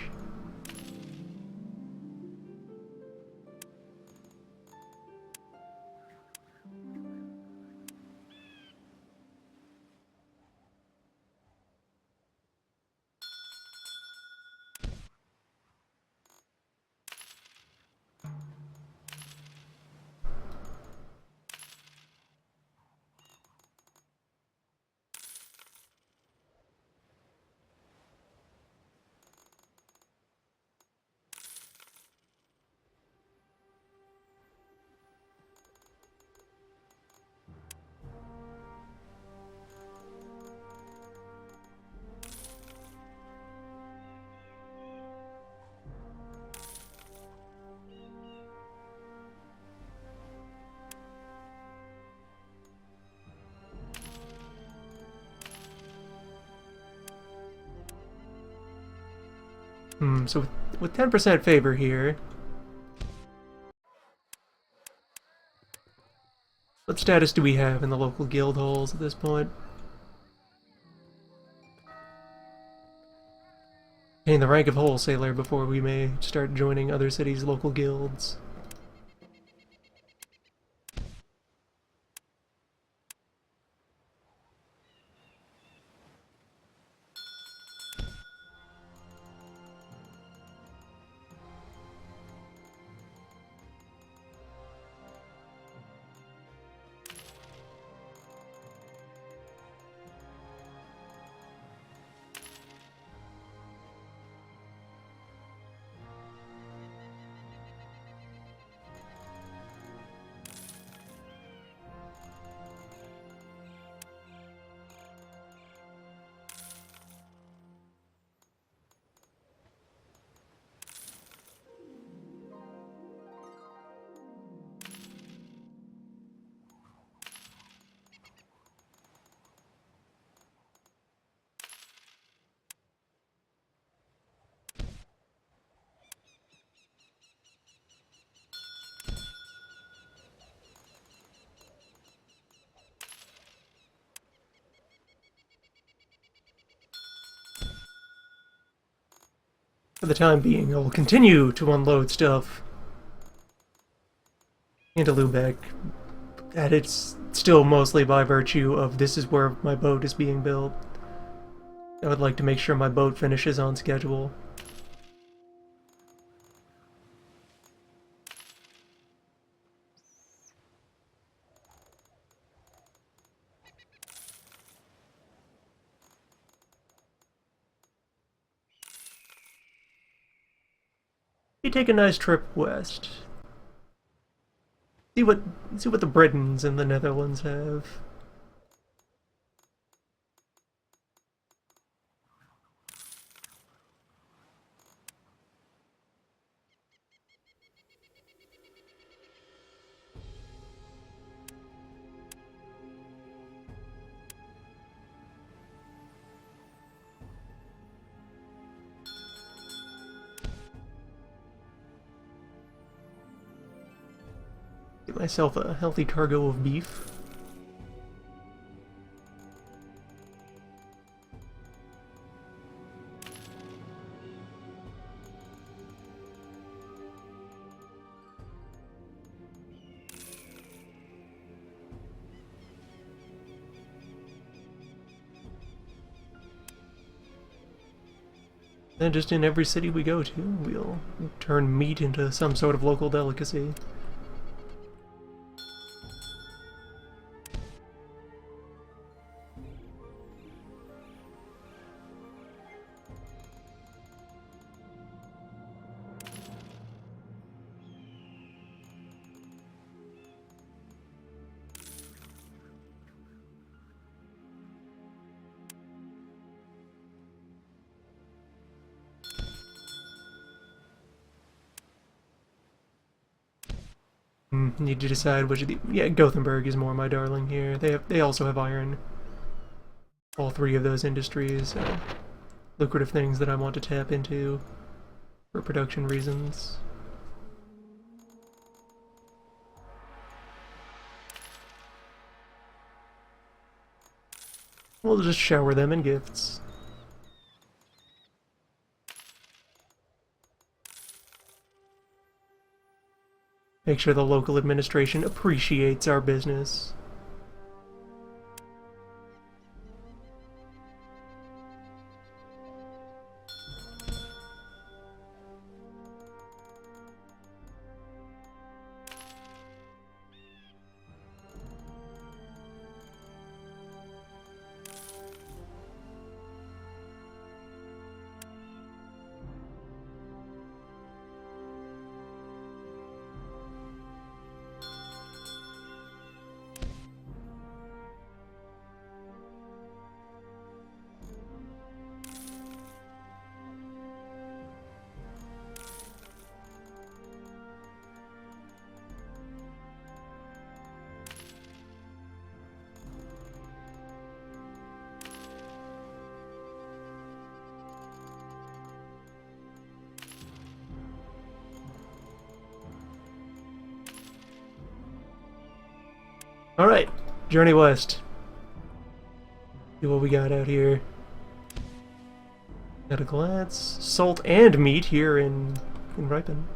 So with 10% favor here, what status do we have in the local guild halls at this point? Gain the rank of wholesaler before we may start joining other cities' local guilds. For the time being, I will continue to unload stuff into Lubeck, and it's still mostly by virtue of this is where my boat is being built. I would like to make sure my boat finishes on schedule. You take a nice trip west. See what the Britons and the Netherlands have. Get myself a healthy cargo of beef. And just in every city we go to, we'll turn meat into some sort of local delicacy. Need to decide which of the... Yeah, Gothenburg is more my darling here. They also have iron. All three of those industries are lucrative things that I want to tap into for production reasons. We'll just shower them in gifts. Make sure the local administration appreciates our business. Alright, journey west. See what we got out here. At a glance, salt and meat here in Ripon.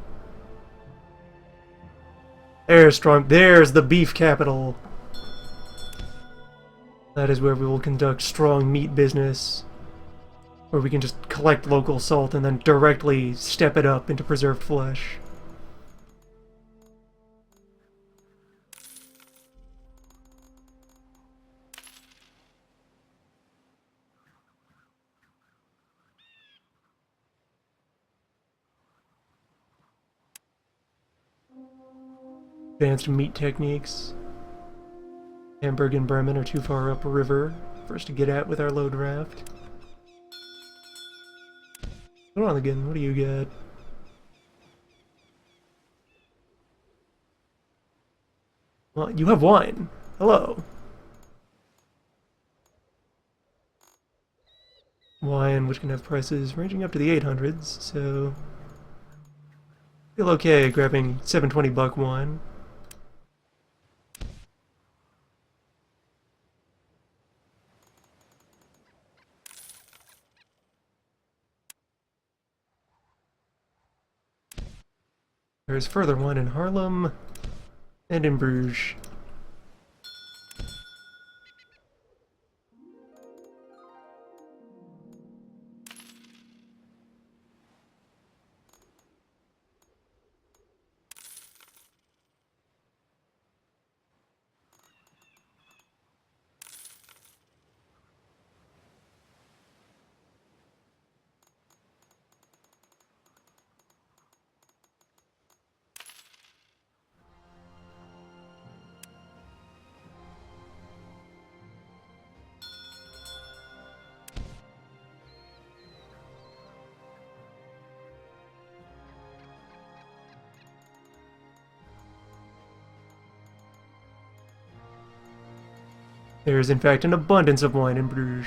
There's the beef capital. That is where we will conduct strong meat business. Where we can just collect local salt and then directly step it up into preserved flesh. Advanced meat techniques. Hamburg and Bremen are too far upriver for us to get at with our load raft. Go on again, what do you got? Well, you have wine. Hello. Wine, which can have prices ranging up to the 800s, so... feel okay grabbing $7.20 wine. There's further wine in Haarlem and in Bruges. There is in fact an abundance of wine in Bruges.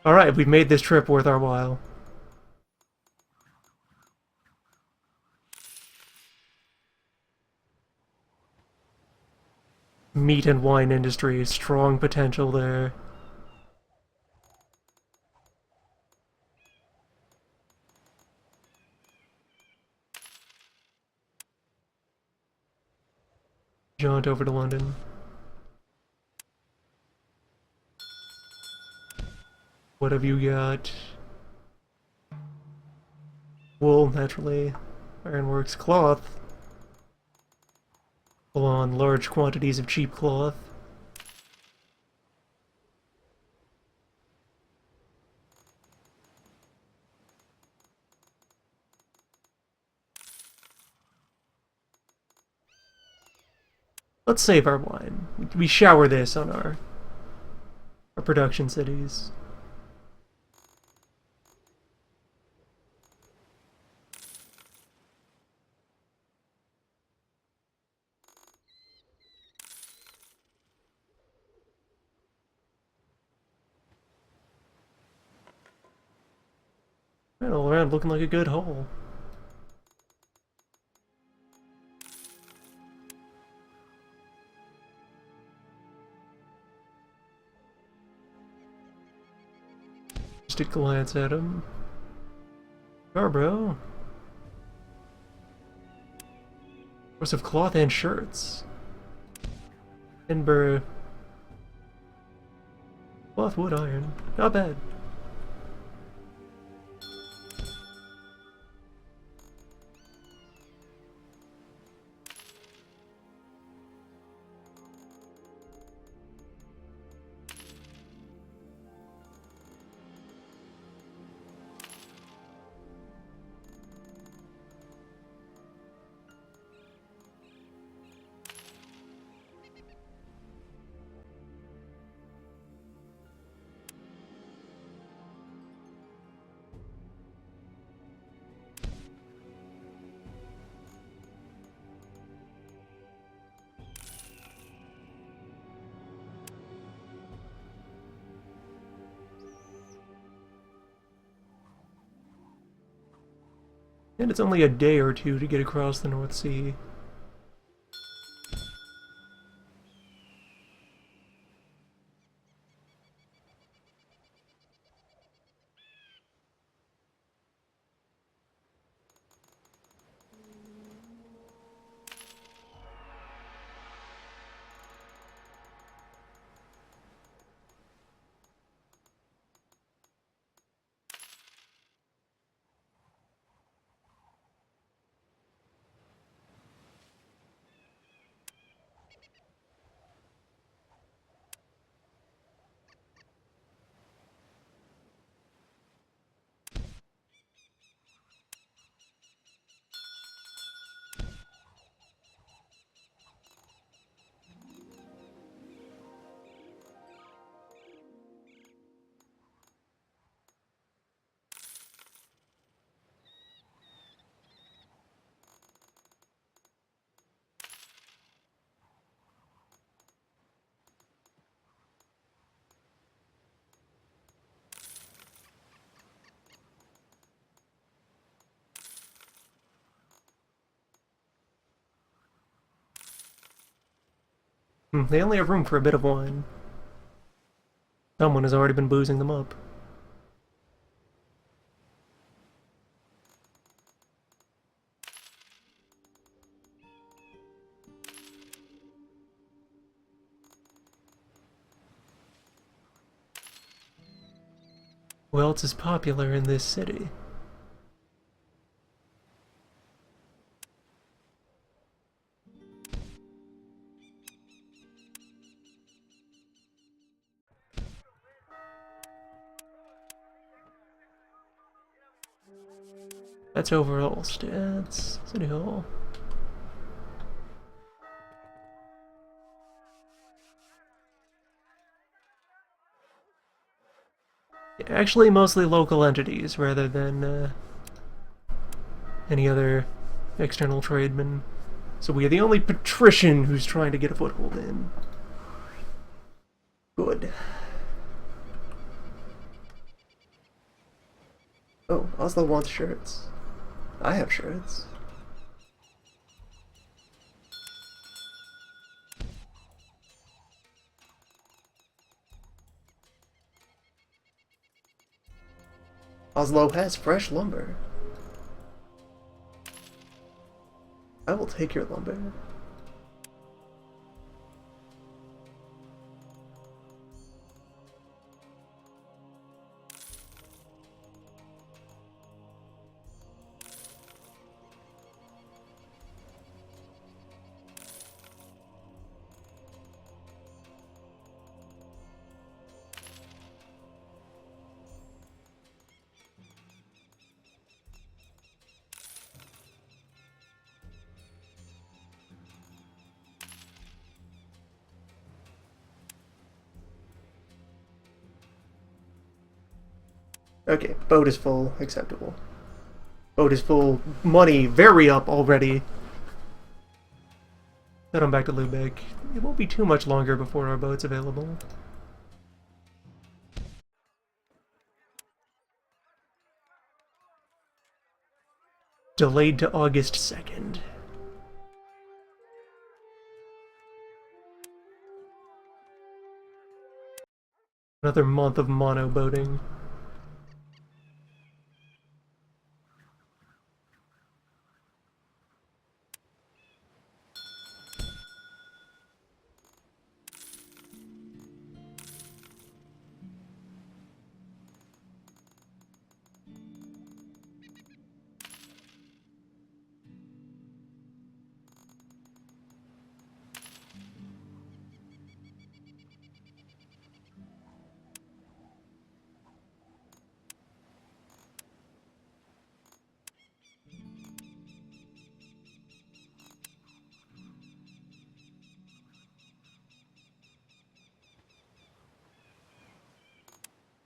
Alright, we've made this trip worth our while. Meat and wine industry, strong potential there. Jaunt over to London. What have you got? Wool, naturally. Ironworks, cloth. Full on large quantities of cheap cloth. Let's save our wine. We shower this on our production cities. Right, all around looking like a good haul. Just a glance at him. Sure, bro. Course of cloth and shirts. Timber. Cloth, wood, iron. Not bad. And it's only a day or two to get across the North Sea. They only have room for a bit of wine. Someone has already been boozing them up. Who else is popular in this city? That's overall stats. City Hall. Yeah, actually, mostly local entities rather than any other external trademen. So we are the only patrician who's trying to get a foothold in. Good. Oh, Oslo wants shirts. I have shirts. Oslo has fresh lumber. I will take your lumber. Okay, boat is full. Acceptable. Boat is full. Money very up already. Head on back to Lubeck. It won't be too much longer before our boat's available. Delayed to August 2nd. Another month of mono boating.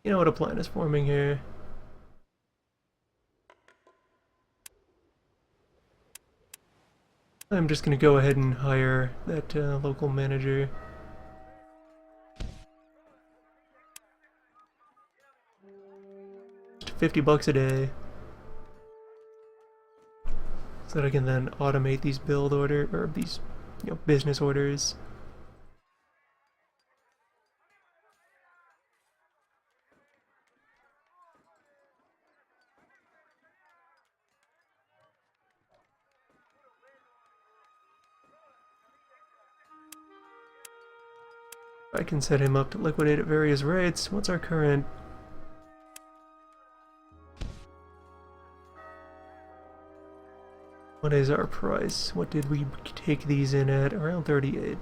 You know what, a plan is forming here. I'm just gonna go ahead and hire that local manager. Just $50 a day. So that I can then automate these these, business orders. I can set him up to liquidate at various rates. What's our current? What is our price? What did we take these in at? Around 38.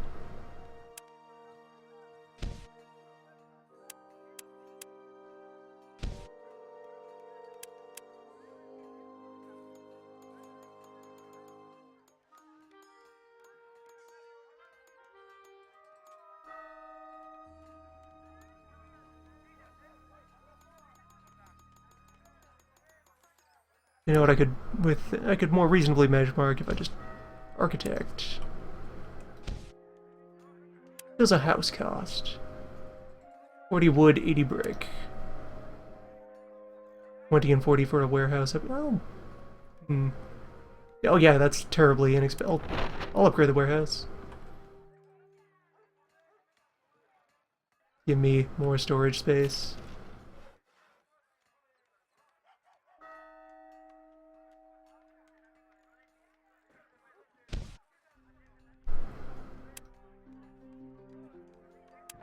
You know what, I could more reasonably benchmark if I just architect. What does a house cost? 40 wood, 80 brick. 20 and 40 for a warehouse. Oh, oh yeah, that's terribly inexpensive. I'll upgrade the warehouse. Give me more storage space.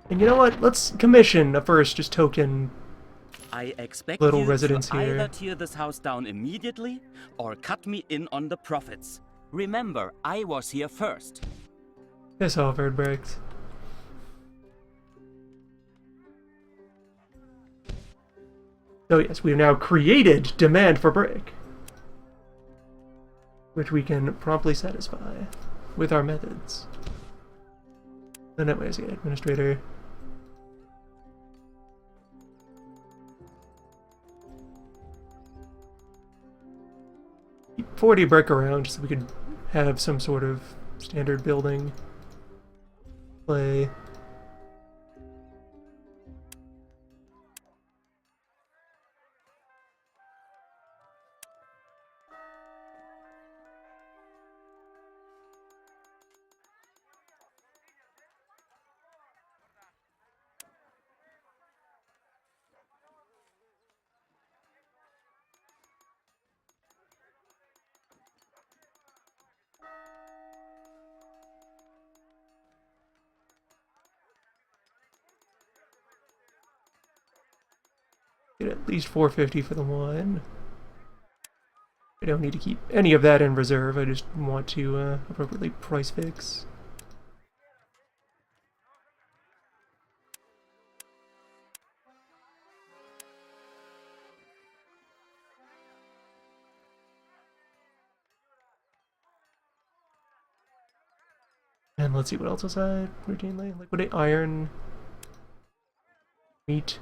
And you know what? Let's commission a first just token I expect little you residence to either here. tear this house down immediately or cut me in on the profits. Remember, I was here first. Piss off, Erdbrecht. So yes, we've now created demand for brick, which we can promptly satisfy with our methods. The netways administrator. 40 brick around just so we could have some sort of standard building play. Get at least 450 for the one. I don't need to keep any of that in reserve, I just want to appropriately price fix. And let's see what else was I routinely liquidate iron, meat.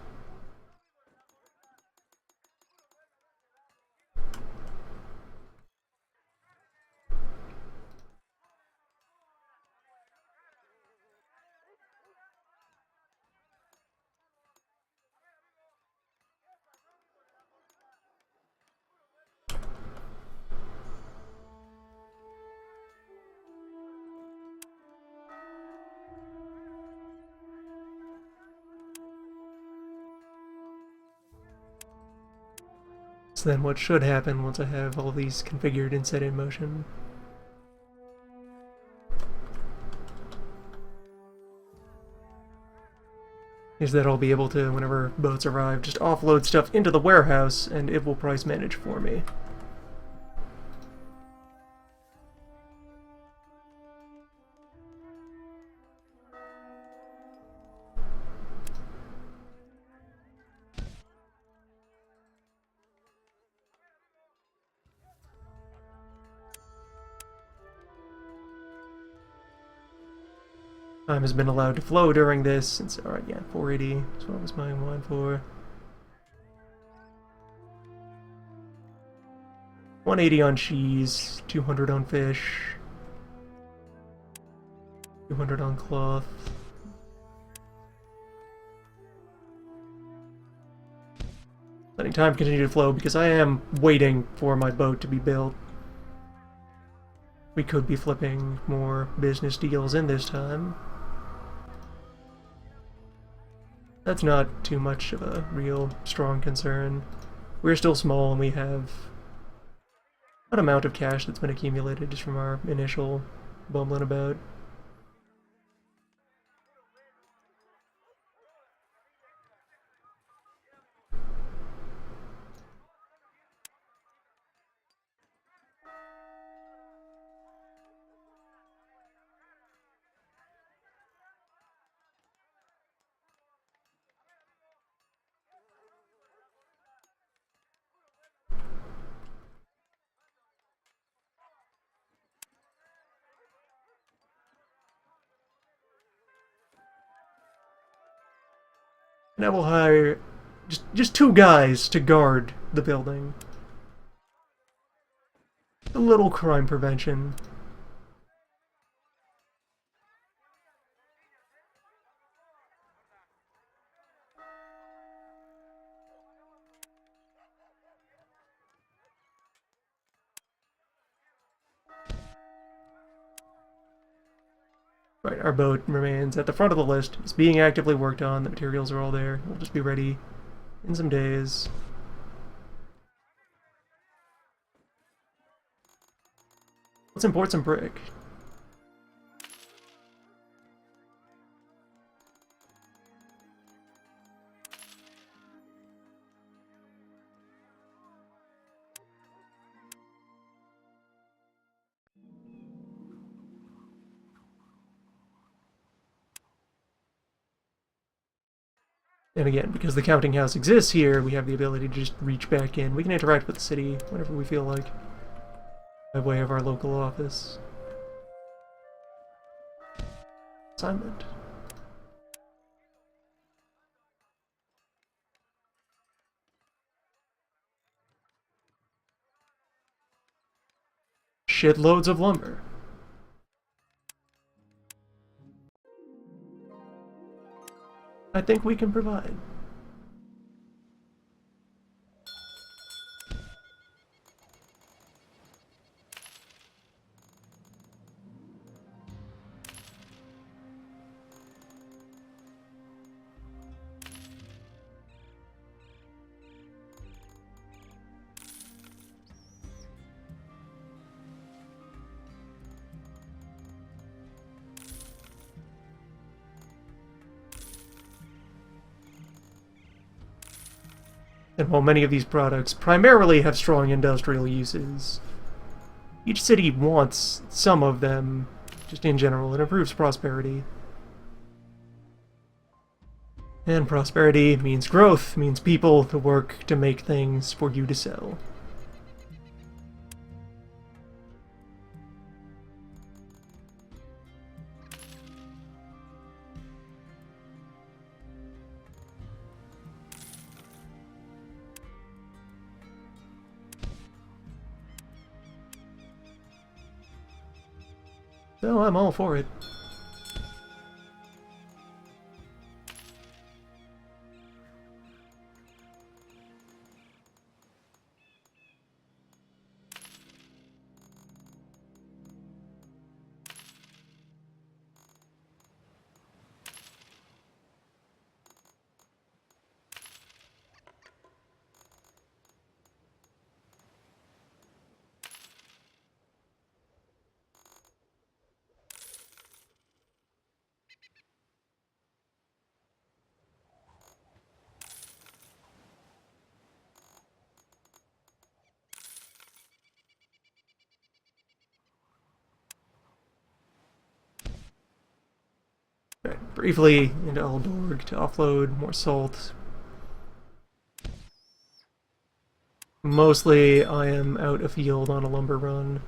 So then what should happen once I have all these configured and set in motion is that I'll be able to, whenever boats arrive, just offload stuff into the warehouse and it will price manage for me. Time has been allowed to flow during this, since, alright, yeah, 480 is what I was buying wine for. 180 on cheese, 200 on fish, 200 on cloth. Letting time continue to flow because I am waiting for my boat to be built. We could be flipping more business deals in this time. That's not too much of a real strong concern. We're still small and we have an amount of cash that's been accumulated just from our initial bumbling about. And I will hire just 2 guys to guard the building. A little crime prevention. Right, our boat remains at the front of the list. It's being actively worked on. The materials are all there. We'll just be ready in some days. Let's import some brick. And again, because the counting house exists here, we have the ability to just reach back in. We can interact with the city whenever we feel like, by way of our local office. Assignment. Shitloads of lumber. I think we can provide. And while many of these products primarily have strong industrial uses, each city wants some of them, just in general. It improves prosperity. And prosperity means growth, means people to work to make things for you to sell. So I'm all for it. Right, briefly into Aalborg to offload more salt. Mostly I am out afield on a lumber run.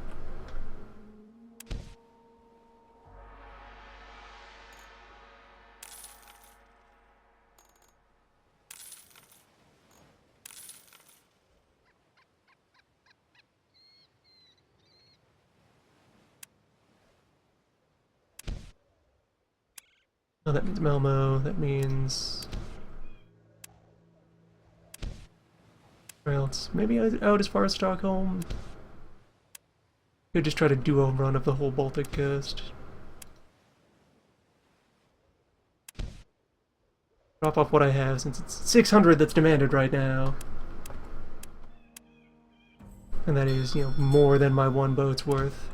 Oh, that means Malmo, that means... Where else? Maybe out as far as Stockholm? Could just try to do a run of the whole Baltic coast. Drop off what I have, since it's 600 that's demanded right now. And that is, you know, more than my one boat's worth.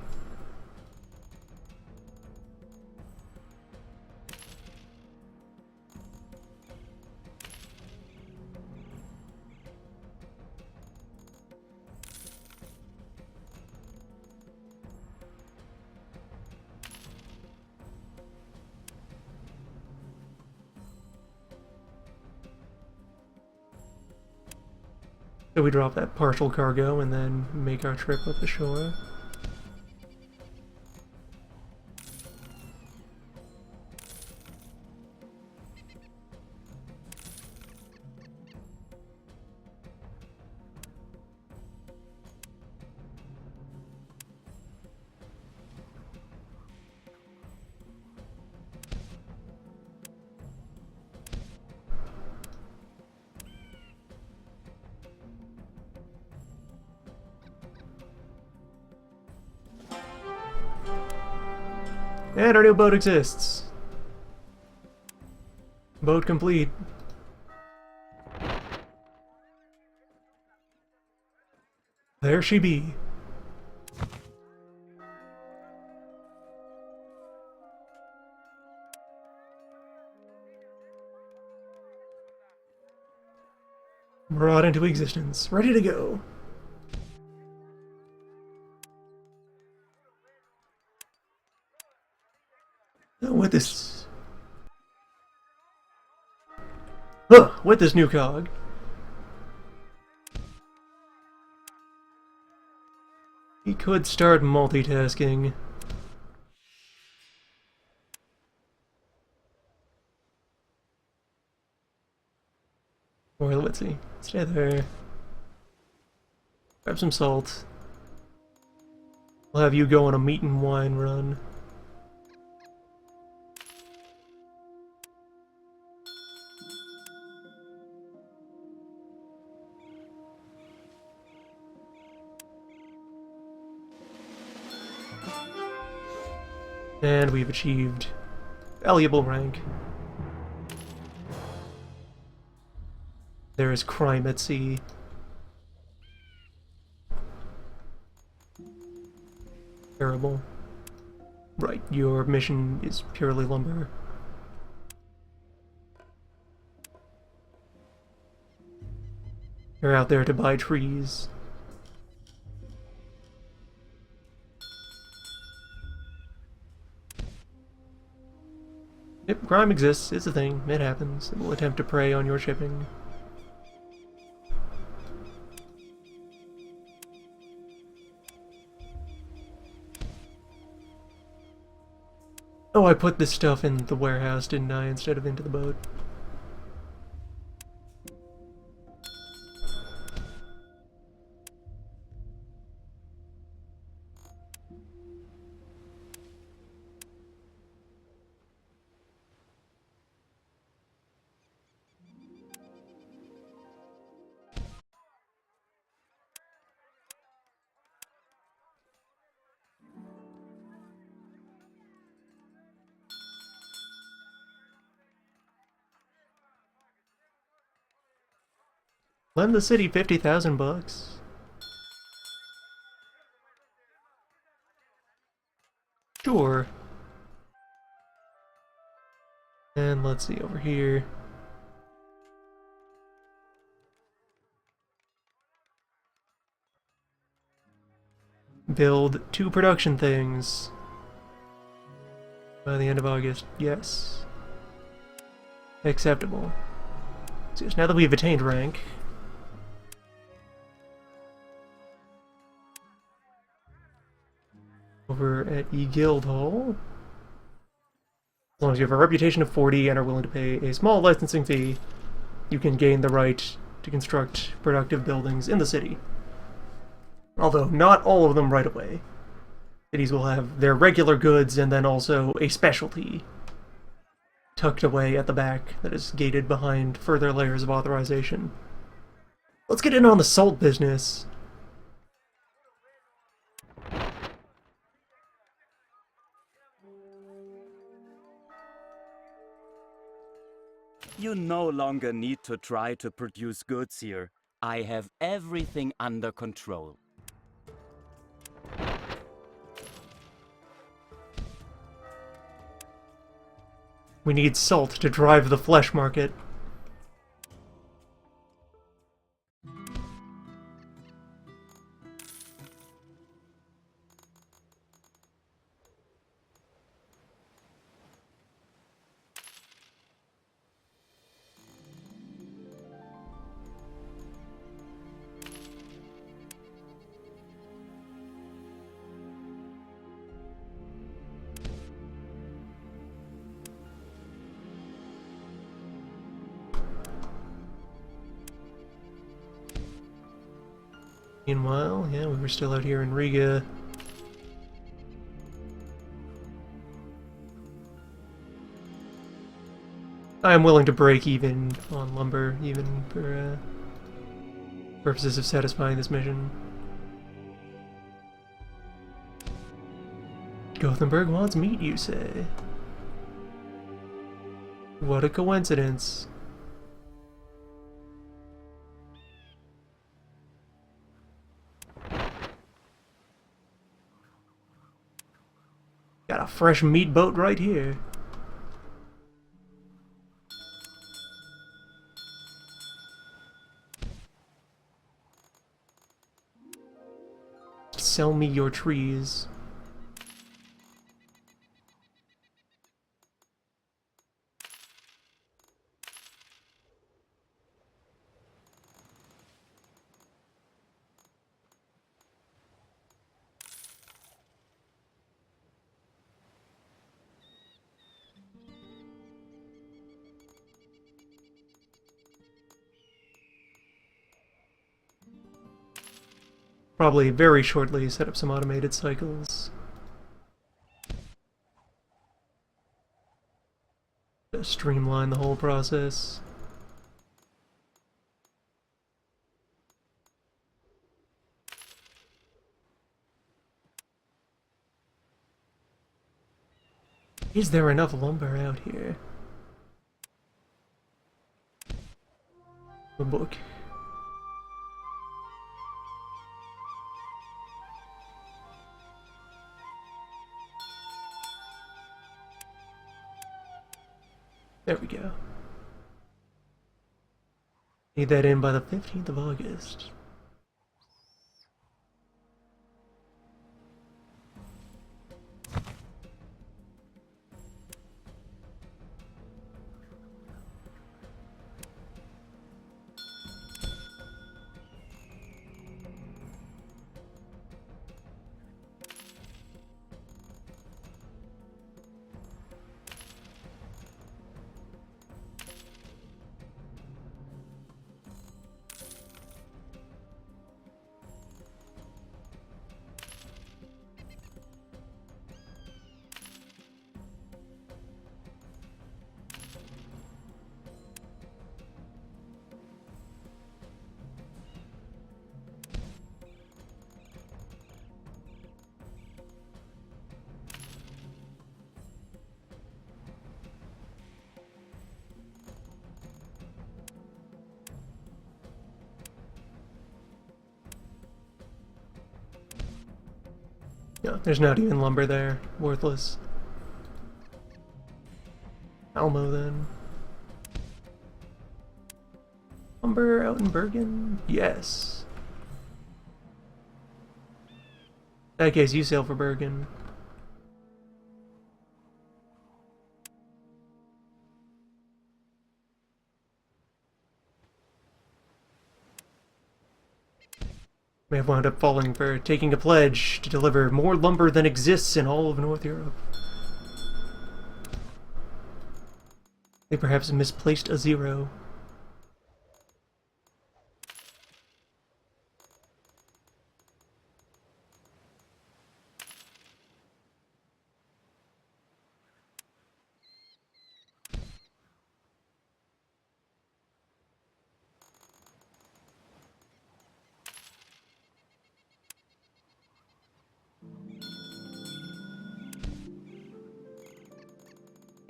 So we drop that partial cargo and then make our trip up the shore. And our new boat exists. Boat complete. There she be. Brought into existence. Ready to go. With this... with this new cog. He could start multitasking. Or let's see. Stay there. Grab some salt. I'll have you go on a meat and wine run. And we've achieved valuable rank. There is crime at sea. Terrible. Right, your mission is purely lumber. You're out there to buy trees. Yep, crime exists, it's a thing, it happens. It will attempt to prey on your shipping. Oh, I put this stuff in the warehouse, didn't I, instead of into the boat? Lend the city 50,000 bucks. Sure. And let's see over here. Build 2 production things by the end of August. Yes. Acceptable. So yes, now that we've attained rank, over at E-Guildhall, as long as you have a reputation of 40 and are willing to pay a small licensing fee, you can gain the right to construct productive buildings in the city. Although, not all of them right away. Cities will have their regular goods and then also a specialty tucked away at the back that is gated behind further layers of authorization. Let's get in on the salt business. You no longer need to try to produce goods here. I have everything under control. We need salt to drive the flesh market. Meanwhile, yeah, we were still out here in Riga. I am willing to break even on lumber, even for purposes of satisfying this mission. Gothenburg wants meat, you say? What a coincidence. Got a fresh meat boat right here. Sell me your trees. Probably very shortly set up some automated cycles. To streamline the whole process. Is there enough lumber out here? A book. There we go. Need that in by the 15th of August. No, there's not even lumber there. Worthless. Almo then. Lumber out in Bergen? Yes. In that case, you sail for Bergen. May have wound up falling for taking a pledge to deliver more lumber than exists in all of North Europe. They perhaps misplaced a zero.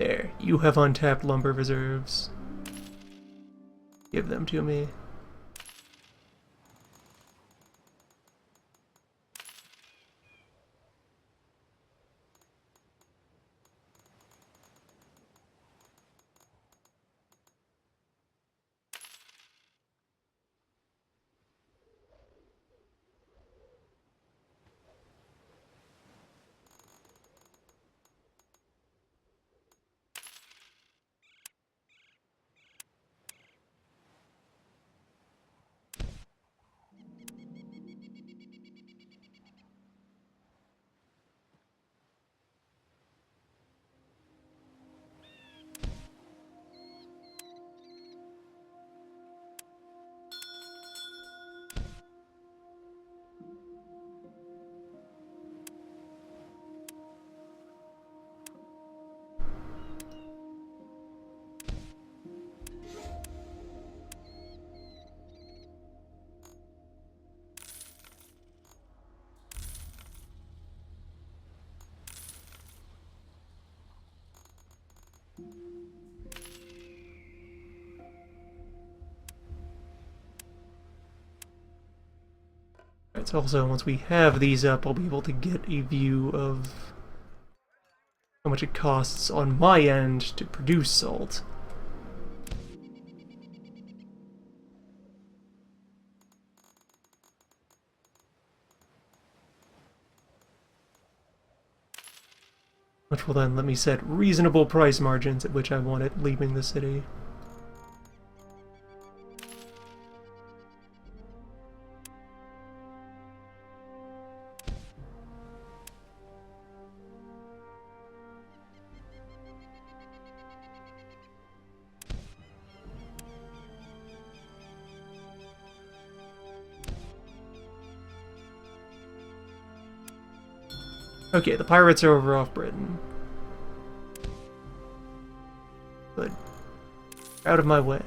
There, you have untapped lumber reserves. Give them to me. It's also, once we have these up, I'll be able to get a view of how much it costs on my end to produce salt. Which will then let me set reasonable price margins at which I want it leaving the city. Okay, the pirates are over off Britain. Good. Out of my way.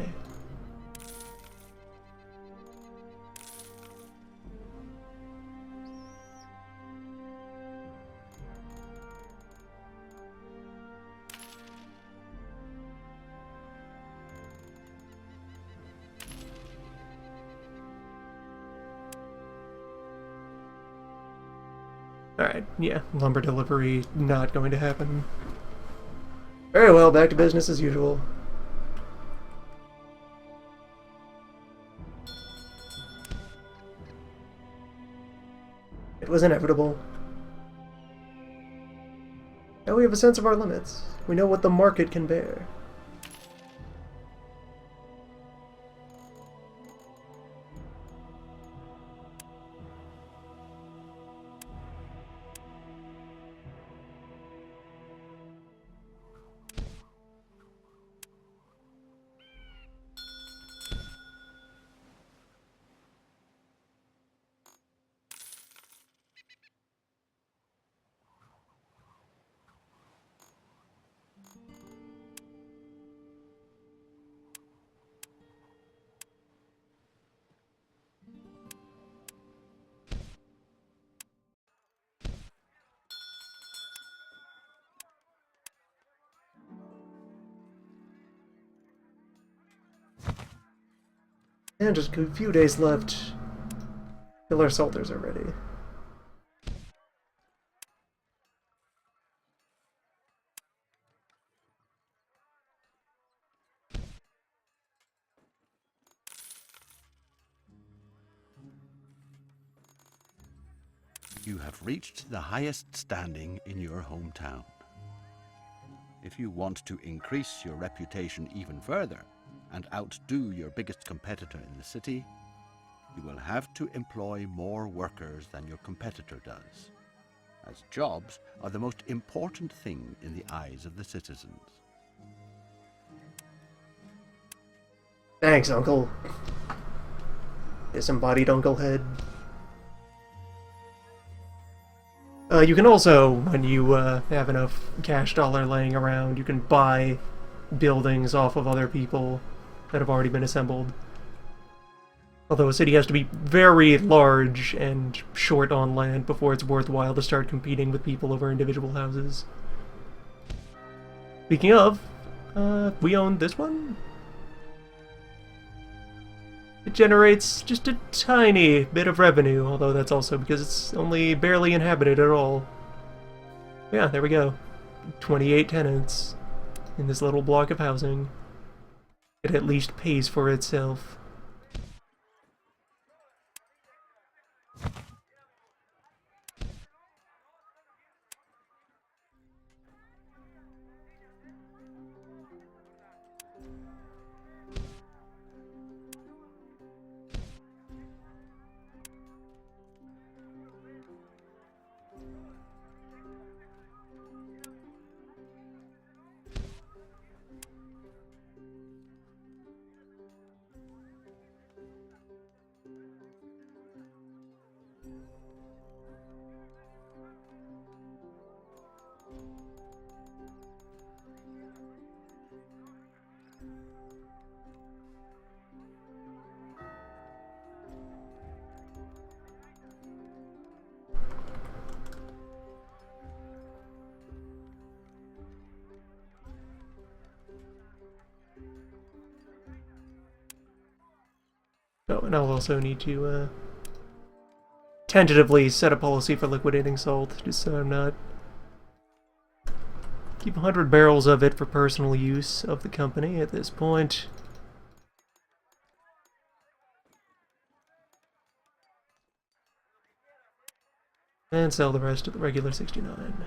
Alright, yeah, lumber delivery not going to happen. Very well, back to business as usual. It was inevitable. Now we have a sense of our limits. We know what the market can bear. And just a few days left till our salters are ready. You have reached the highest standing in your hometown. If you want to increase your reputation even further and outdo your biggest competitor in the city, you will have to employ more workers than your competitor does, as jobs are the most important thing in the eyes of the citizens. Thanks, Uncle. Disembodied Uncle Head. You can also, when you have enough cash dollar laying around, you can buy buildings off of other people that have already been assembled. Although a city has to be very large and short on land before it's worthwhile to start competing with people over individual houses. Speaking of, we own this one. It generates just a tiny bit of revenue, although that's also because it's only barely inhabited at all. Yeah, there we go. 28 tenants in this little block of housing. It at least pays for itself. Oh, and I'll also need to tentatively set a policy for liquidating salt, just so I'm not... Keep 100 barrels of it for personal use of the company at this point. And sell the rest at the regular 69.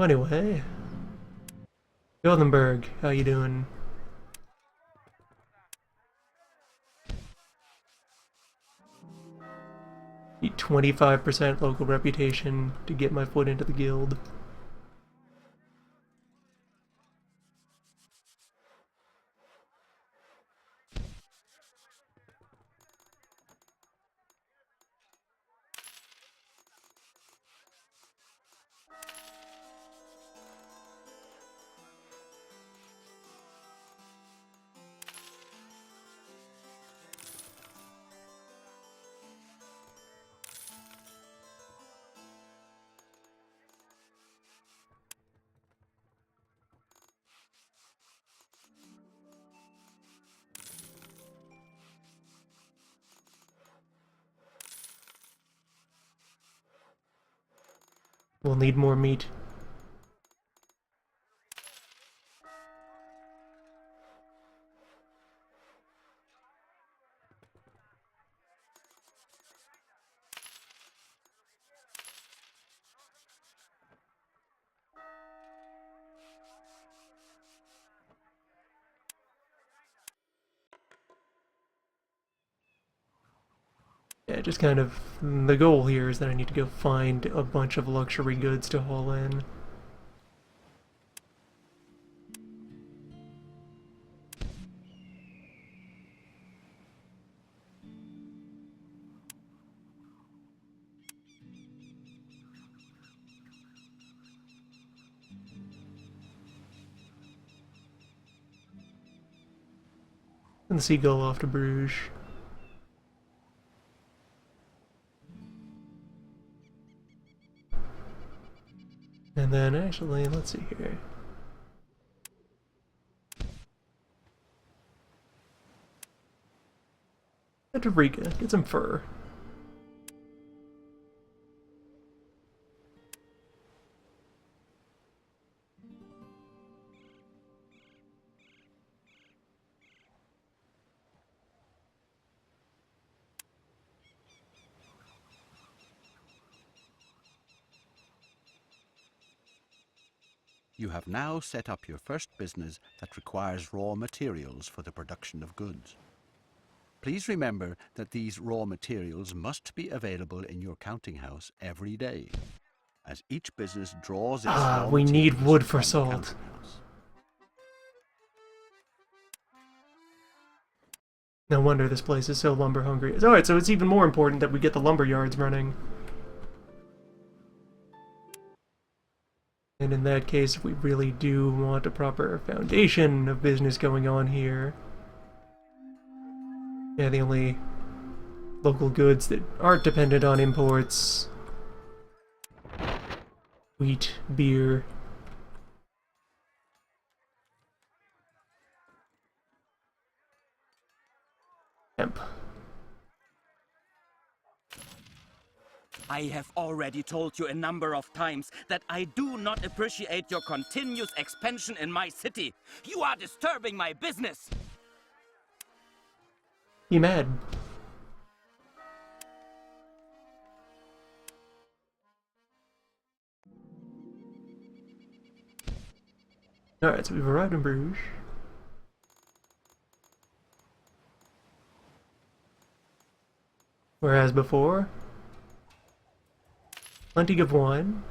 Anyway, Gothenburg, how you doing? Need 25% local reputation to get my foot into the guild. We'll need more meat. Yeah, just kind of the goal here is that I need to go find a bunch of luxury goods to haul in. And the seagull off to Bruges. And then actually, let's see here. Head to Riga, get some fur. You have now set up your first business that requires raw materials for the production of goods. Please remember that these raw materials must be available in your counting house every day, as each business draws its raw We need materials wood for from the salt. counting house. No wonder this place is so lumber hungry. Alright, so it's even more important that we get the lumber yards running. And in that case, if we really do want a proper foundation of business going on here... Yeah, the only local goods that aren't dependent on imports wheat, beer. Hemp. I have already told you a number of times that I do not appreciate your continuous expansion in my city. You are disturbing my business. He mad. Alright, so we've arrived in Bruges. Whereas before, plenty of wine,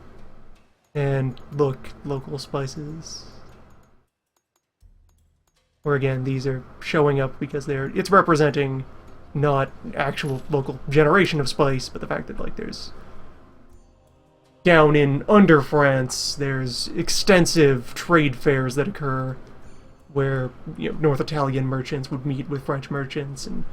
and look, local spices. Where again, these are showing up because it's representing not actual local generation of spice, but the fact that, like, there's down in under France, there's extensive trade fairs that occur where, you know, North Italian merchants would meet with French merchants, and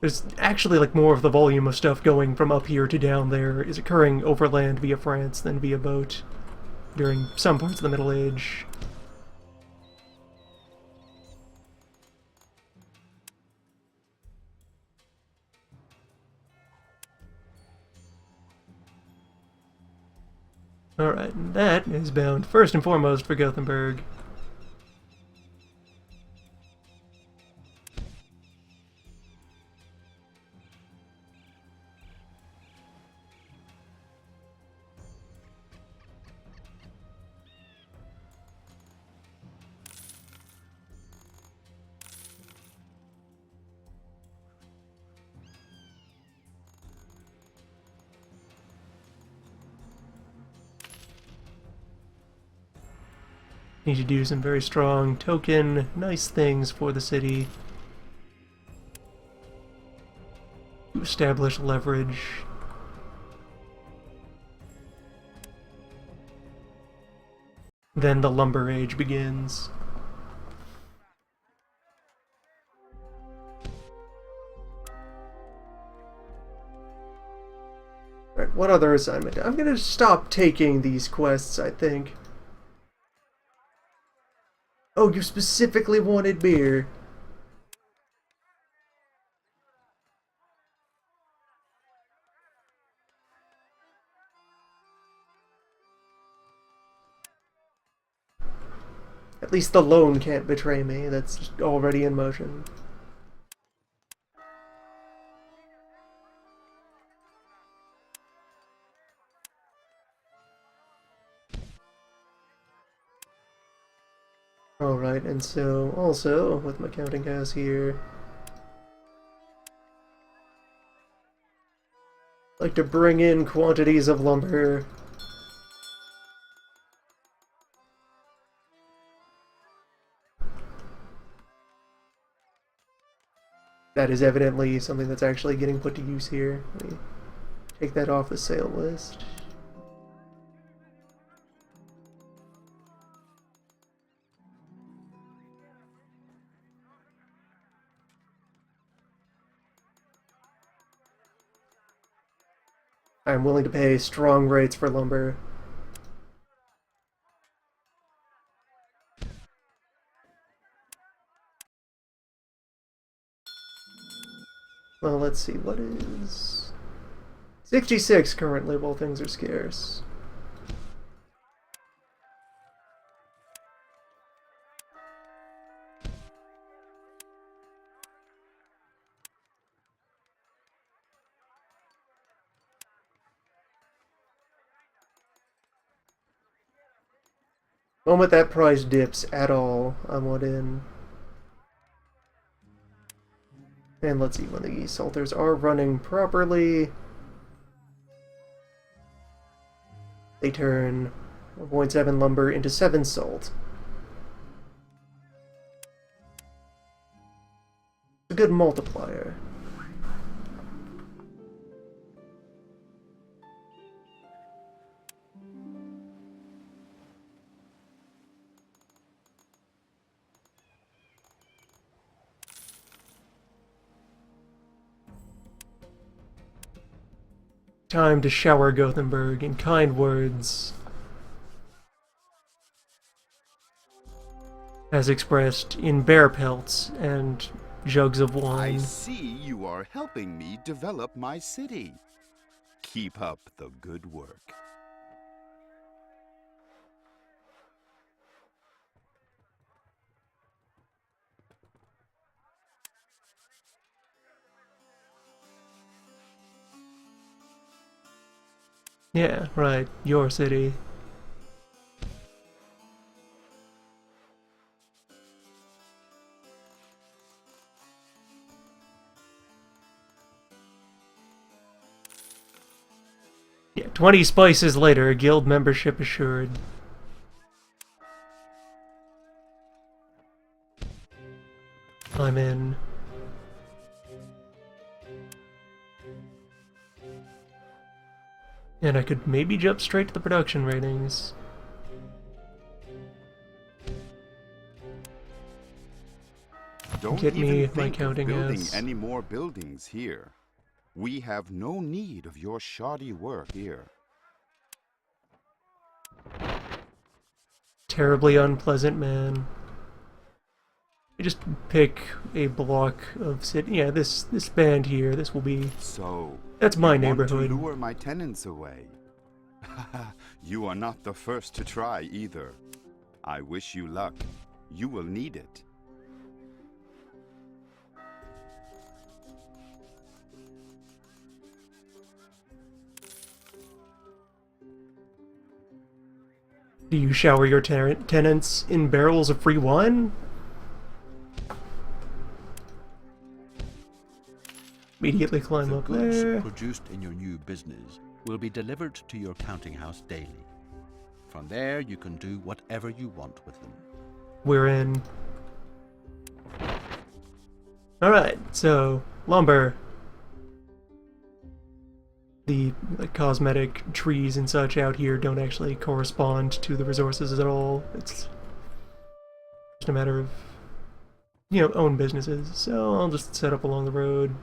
there's actually, like, more of the volume of stuff going from up here to down there is occurring overland via France than via boat during some parts of the Middle Age. Alright, and that is bound first and foremost for Gothenburg. Need to do some very strong token, nice things for the city. To establish leverage. Then the lumber age begins. Alright, what other assignment? I'm gonna stop taking these quests, I think. Oh, you specifically wanted beer. At least the loan can't betray me. That's already in motion. Alright, and so, also, with my counting house here, I'd like to bring in quantities of lumber. That is evidently something that's actually getting put to use here. Let me take that off the sale list. I'm willing to pay strong rates for lumber. Well, let's see, what is... 66 currently while things are scarce. The moment that price dips at all, I want in. And let's see, when the salters are running properly, they turn 1.7 lumber into 7 salt. It's a good multiplier. Time to shower Gothenburg in kind words, as expressed in bear pelts and jugs of I wine. see you are helping me develop my city. Keep up the good work. Yeah, right, your city. Yeah, 20 spices later, guild membership assured. I'm in. And I could maybe jump straight to the production ratings. Don't Get me even my think of counting building ass. any more buildings here. We have no need of your shoddy work here. Terribly unpleasant man. I just pick a block of city. Yeah, this band here. This will be. So, That's my you neighborhood. want to lure my tenants away? You are not the first to try either. I wish you luck. You will need it. Do you shower your tenants in barrels of free wine? Immediately climb The up goods there. produced in your new business will be delivered to your counting house daily. From there, you can do whatever you want with them. We're in. Alright, so, lumber. The cosmetic trees and such out here don't actually correspond to the resources at all. It's just a matter of, own businesses. So I'll just set up along the road.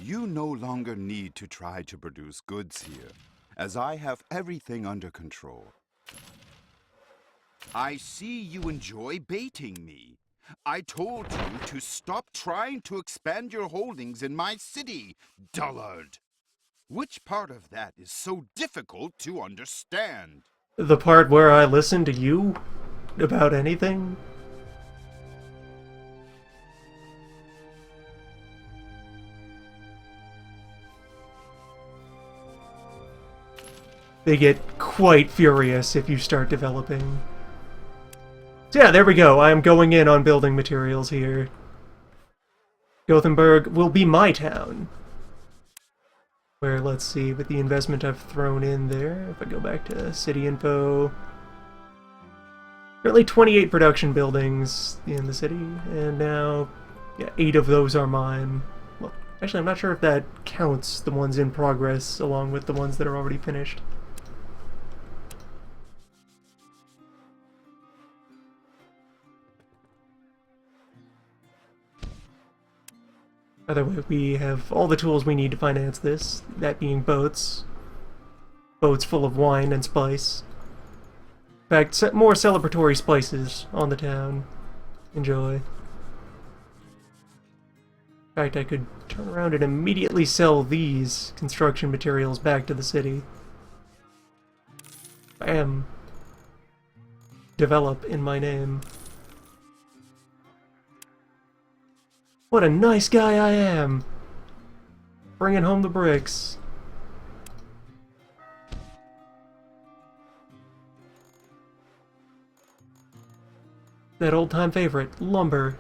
You no longer need to try to produce goods here, as I have everything under control. I see you enjoy baiting me. I told you to stop trying to expand your holdings in my city, dullard. Which part of that is so difficult to understand? The part where I listen to you about anything? They get quite furious if you start developing. So yeah, there we go. I am going in on building materials here. Gothenburg will be my town. Where, let's see, with the investment I've thrown in there, if I go back to city info, currently 28 production buildings in the city, and now, yeah, 8 of those are mine. Well, actually, I'm not sure if that counts the ones in progress along with the ones that are already finished. Either way, we have all the tools we need to finance this, that being boats. Boats full of wine and spice. In fact, more celebratory spices on the town. Enjoy. In fact, I could turn around and immediately sell these construction materials back to the city. Bam. Develop in my name. What a nice guy I am! Bringing home the bricks. That old-time favorite, lumber.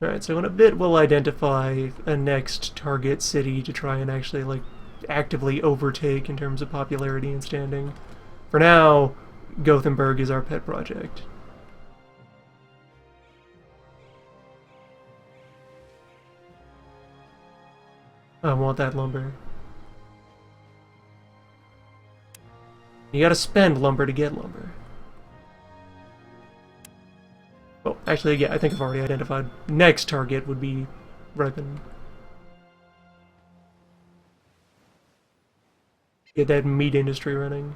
Alright, so in a bit we'll identify a next target city to try and actually, actively overtake in terms of popularity and standing. For now, Gothenburg is our pet project. I want that lumber. You gotta spend lumber to get lumber. Oh, actually, yeah, I think I've already identified. Next target would be ripen. Get that meat industry running.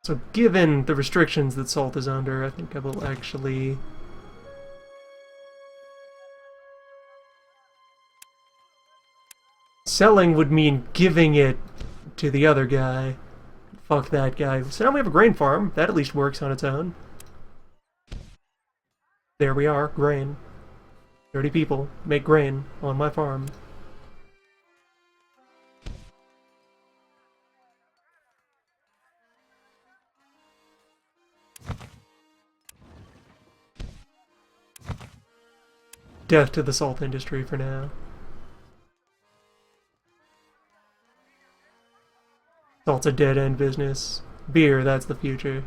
So given the restrictions that Salt is under, I think I will actually... Selling would mean giving it to the other guy. Fuck that guy. So now we have a grain farm. That at least works on its own. There we are, grain. 30 people make grain on my farm. Death to the salt industry for now. Salt's a dead-end business. Beer, that's the future.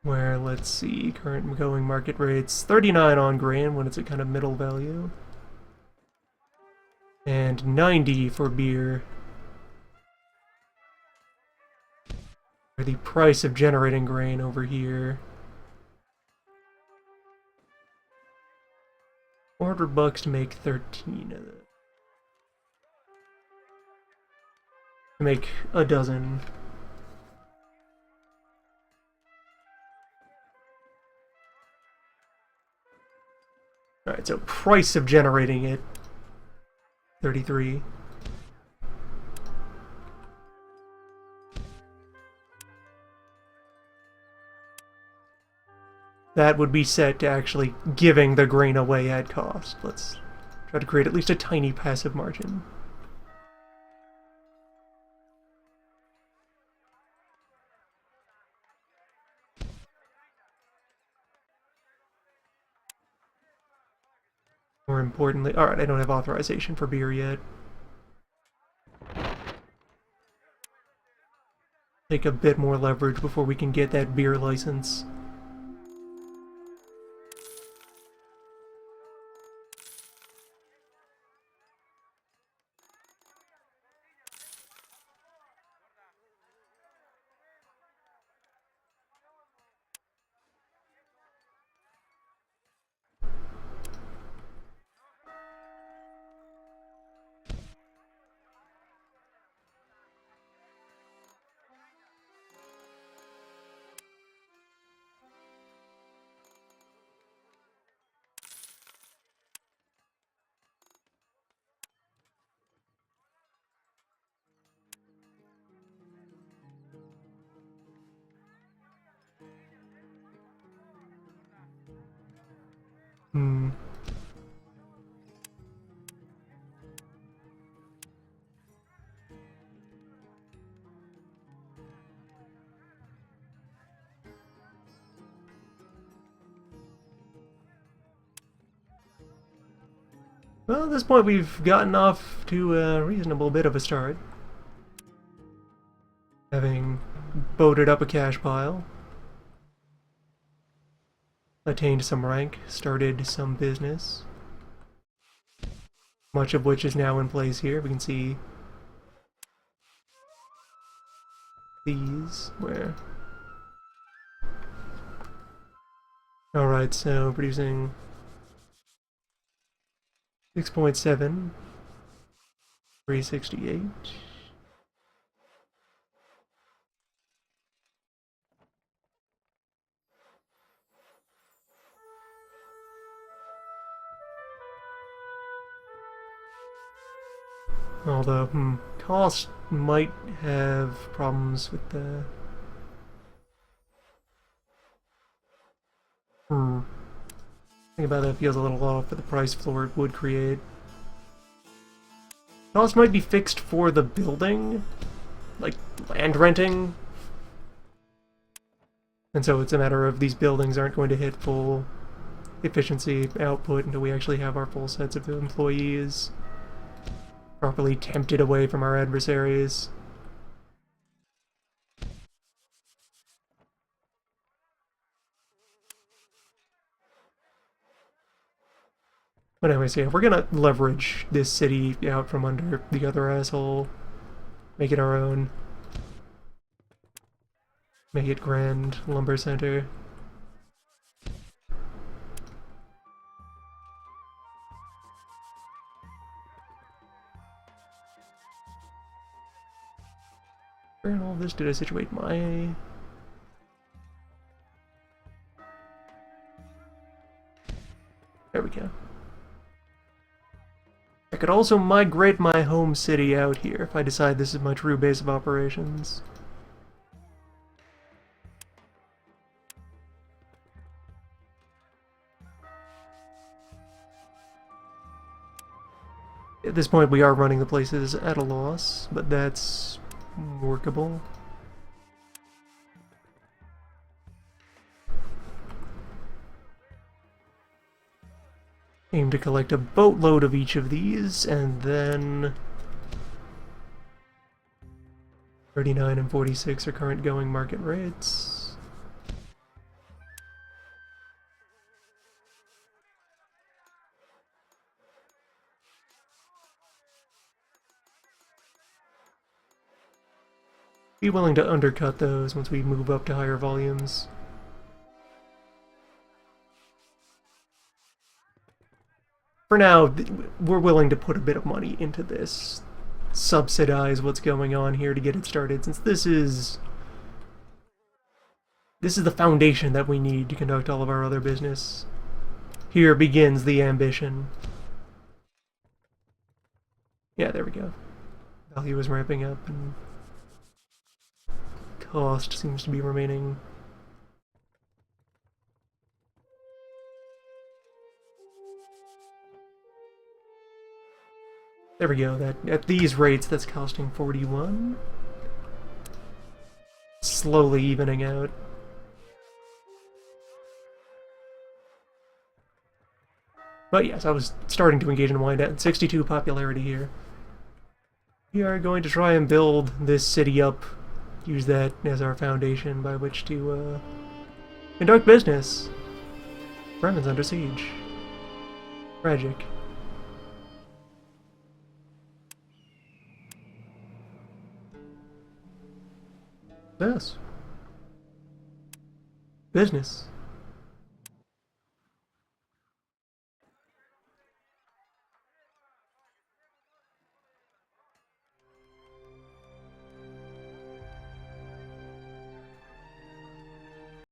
Where, let's see, current going market rates, 39 on grain when it's at kind of middle value. And 90 for beer. For the price of generating grain over here. $400 to make 13 of it. To make a dozen. Alright, so price of generating it, 33. That would be set to actually giving the grain away at cost. Let's try to create at least a tiny passive margin. More importantly, alright, I don't have authorization for beer yet. Take a bit more leverage before we can get that beer license. Well, at this point we've gotten off to a reasonable bit of a start. Having boated up a cash pile, attained some rank, started some business, much of which is now in place here. We can see these, where... Alright, so producing 6.7, 368. Although, cost might have problems with the... Think about that feels a little off for the price floor it would create. Cost might be fixed for the building, like land renting. And so it's a matter of these buildings aren't going to hit full efficiency output until we actually have our full sets of employees properly tempted away from our adversaries. But anyways, yeah, we're gonna leverage this city out from under the other asshole. Make it our own. Make it Grand Lumber Center. Where in all this did I situate my... There we go. I could also migrate my home city out here if I decide this is my true base of operations. At this point we are running the places at a loss, but that's workable. Aim to collect a boatload of each of these, and then 39 and 46 are current going market rates. Be willing to undercut those once we move up to higher volumes. For now, we're willing to put a bit of money into this. Subsidize what's going on here to get it started, since this is the foundation that we need to conduct all of our other business. Here begins the ambition. Yeah, there we go. Value is ramping up, and cost seems to be remaining. There we go. That at these rates, that's costing 41. Slowly evening out. But yes, I was starting to engage in wind down. 62 popularity here. We are going to try and build this city up. Use that as our foundation by which to conduct business. Bremen's under siege. Tragic. Yes. Business.